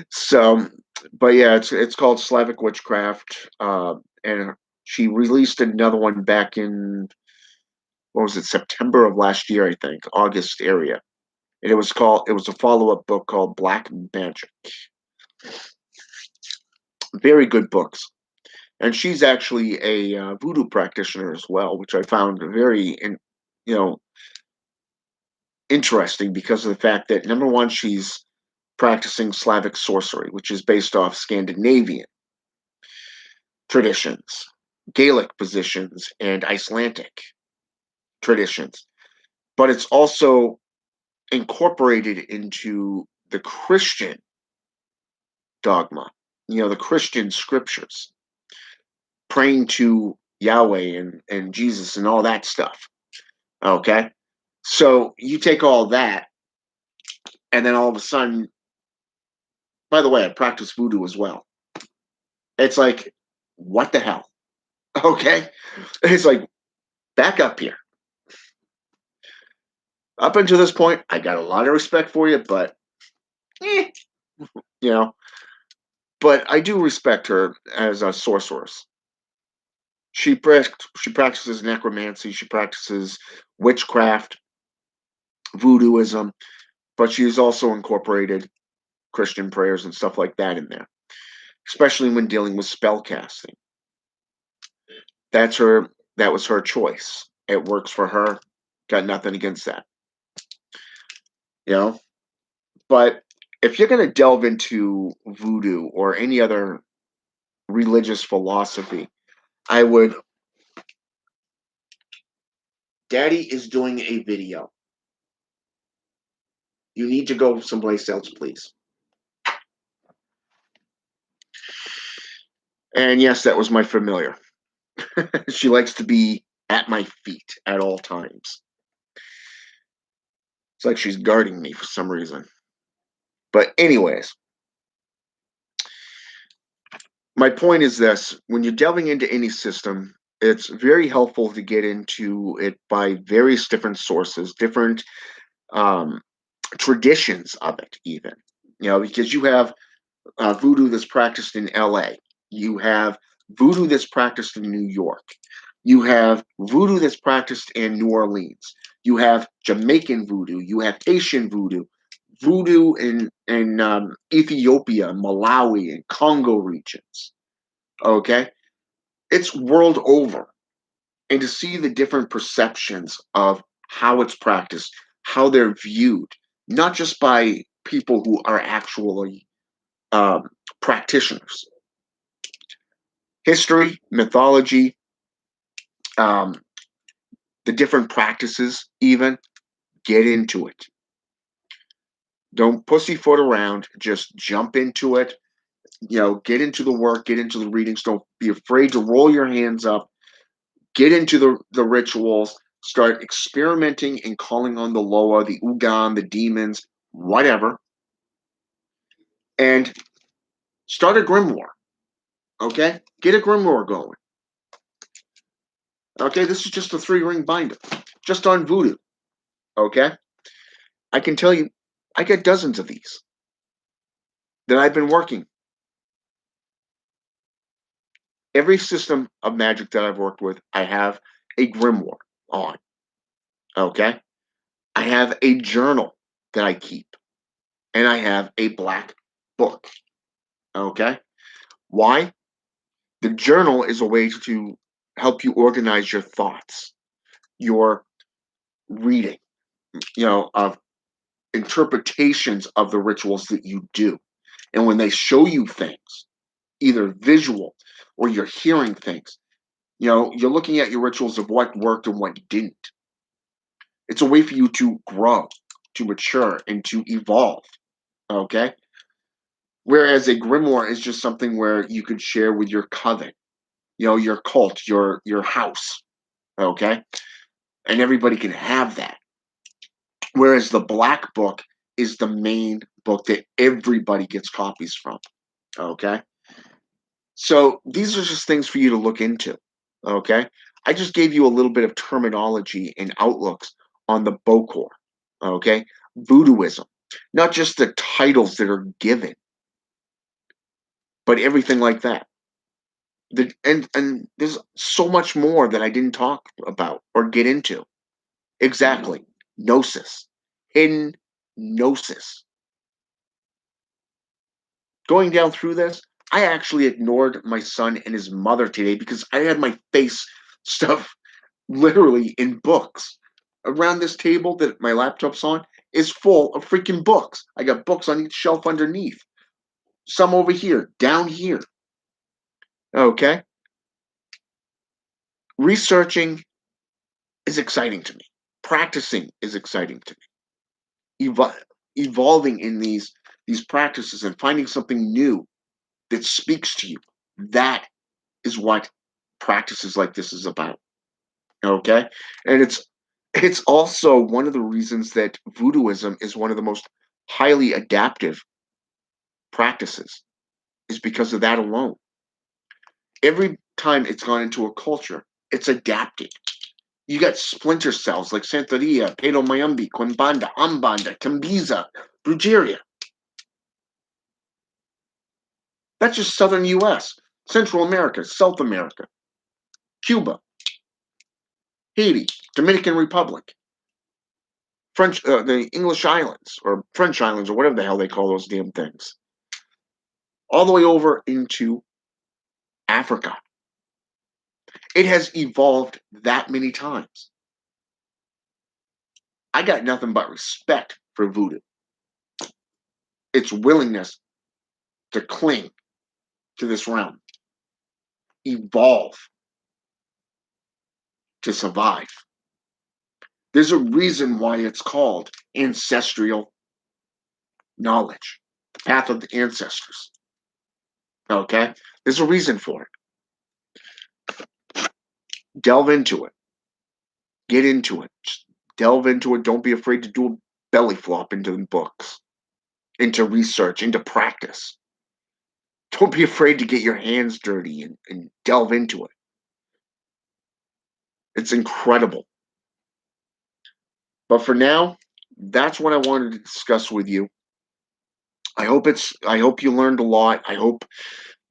So, but yeah, it's called Slavic Witchcraft, and she released another one back in what was it, September of last year, I think, August area, and it was a follow up book called Black Magic. Very good books, and she's actually a voodoo practitioner as well, which I found you know, interesting because of the fact that number one, she's practicing Slavic sorcery, which is based off Scandinavian traditions, Gaelic positions, and Icelandic traditions. but it's also incorporated into the Christian dogma, the Christian scriptures, praying to Yahweh and Jesus and all that stuff. Okay. So you take all that, and then all of a sudden, by the way, I practice voodoo as well. It's like, what the hell? Okay. It's like, back up here. Up until this point, I got a lot of respect for you, but, eh, you know, but I do respect her as a sorceress. She practices necromancy, she practices witchcraft, voodooism, but she's also incorporated Christian prayers and stuff like that in there, especially when dealing with spell casting. That's her. That was her choice. It works for her. Got nothing against that. You know. But if you're going to delve into voodoo or any other religious philosophy, I would. Daddy is doing a video. You need to go someplace else, please. And yes, that was my familiar. She likes to be at my feet at all times. It's like she's guarding me for some reason. But anyways, my point is this: when you're delving into any system, it's very helpful to get into it by various different sources, different um, traditions of it, even. Because you have voodoo that's practiced in LA, you have voodoo that's practiced in New York, you have voodoo that's practiced in New Orleans, you have Jamaican voodoo, you have Haitian voodoo, voodoo in Ethiopia, Malawi, and Congo regions. Okay, it's world over, and to see the different perceptions of how it's practiced, how they're viewed, not just by people who are actually um, practitioners, history, mythology, um, the different practices, even get into it. Don't pussyfoot around, just jump into it. Get into the work, get into the readings. Don't be afraid to roll your hands up, get into the rituals, start experimenting and calling on the Loa, the Ugan, the demons, whatever, and start a grimoire. Okay? Get a grimoire going. Okay, this is just a 3-ring binder, just on voodoo. Okay? I can tell you, I get dozens of these that I've been working. Every system of magic that I've worked with, I have a grimoire on. Okay? I have a journal that I keep, and I have a black book. Okay? Why? The journal is a way to help you organize your thoughts, your reading, of interpretations of the rituals that you do. And when they show you things, either visual or you're hearing things, you're looking at your rituals of what worked and what didn't. It's a way for you to grow, to mature, and to evolve. Okay. Whereas a grimoire is just something where you could share with your coven, your cult, your house. Okay. And everybody can have that. Whereas the black book is the main book that everybody gets copies from. Okay. So these are just things for you to look into. Okay. I just gave you a little bit of terminology and outlooks on the Bokor. Okay. Voodooism, not just the titles that are given, but everything like that. And there's so much more that I didn't talk about or get into. Exactly. Gnosis. Hidden gnosis. Going down through this, I actually ignored my son and his mother today because I had my face stuff literally in books. Around this table that my laptop's on is full of freaking books. I got books on each shelf underneath. Some over here, down here. Okay? Researching is exciting to me. Practicing is exciting to me. Evolving in these practices and finding something new that speaks to you. That is what practices like this is about. Okay? And it's also one of the reasons that voodooism is one of the most highly adaptive practices, is because of that alone. Every time it's gone into a culture, it's adapted. You got splinter cells like Santeria, Pedo Mayumbi, Quimbanda, Umbanda, Tembiza, Brujeria. That's just southern US, Central America, South America, Cuba, Haiti, Dominican Republic, the English Islands, or French Islands, or whatever the hell they call those damn things, all the way over into Africa. It has evolved that many times. I got nothing but respect for voodoo. Its willingness to cling to this realm, evolve to survive. There's a reason why it's called ancestral knowledge, the path of the ancestors. Okay? There's a reason for it. Delve into it. Get into it. Just delve into it. Don't be afraid to do a belly flop into the books, into research, into practice. Don't be afraid to get your hands dirty and delve into it. It's incredible. But for now, that's what I wanted to discuss with you. I hope you learned a lot. I hope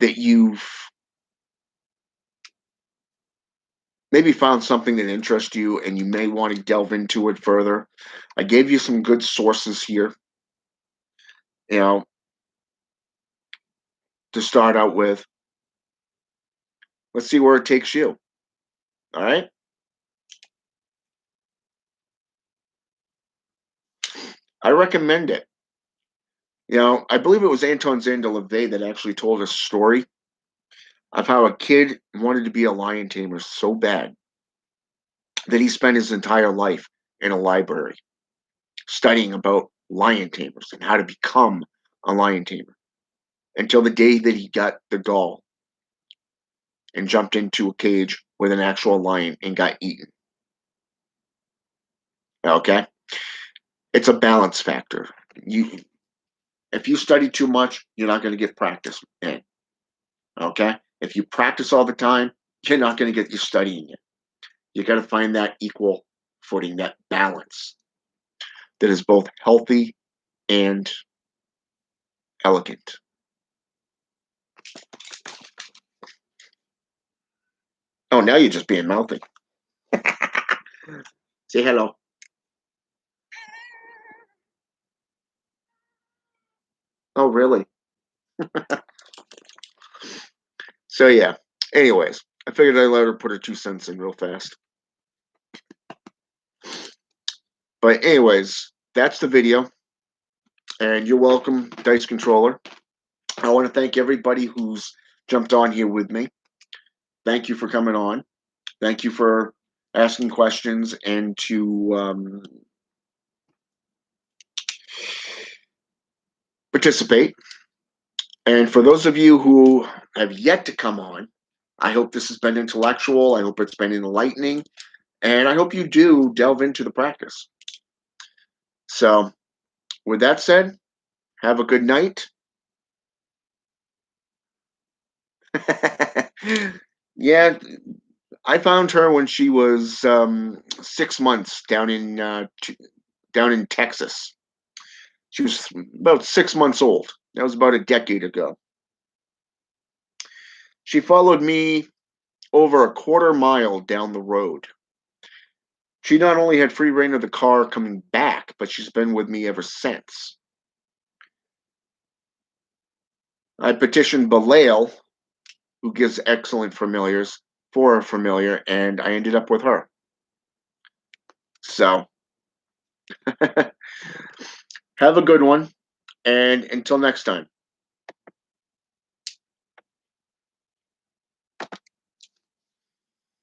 that you've maybe found something that interests you and you may want to delve into it further. I gave you some good sources here, you know, to start out with. Let's see where it takes you. All right? I recommend it. I believe it was Anton Zandelavay that actually told a story of how a kid wanted to be a lion tamer so bad that he spent his entire life in a library studying about lion tamers and how to become a lion tamer until the day that he got the doll and jumped into a cage with an actual lion and got eaten. Okay? It's a balance factor. If you study too much, you're not going to get practice in. Okay? If you practice all the time, you're not going to get your studying in. You got to find that equal footing, that balance that is both healthy and elegant. Oh, now you're just being mouthy. Say hello. Oh, really? So, yeah. Anyways, I figured I'd let her put her 2 cents in real fast. But anyways, that's the video. And you're welcome, Dice Controller. I want to thank everybody who's jumped on here with me. Thank you for coming on. Thank you for asking questions and to participate. And for those of you who have yet to come on, I hope this has been intellectual. I hope it's been enlightening. And I hope you do delve into the practice. So, with that said, have a good night. Yeah, I found her when she was 6 months down in Texas. She was about 6 months old. That was about a decade ago. She followed me over a quarter mile down the road. She not only had free reign of the car coming back, but she's been with me ever since. I petitioned Belial, who gives excellent familiars, for a familiar, and I ended up with her. So, have a good one, and until next time.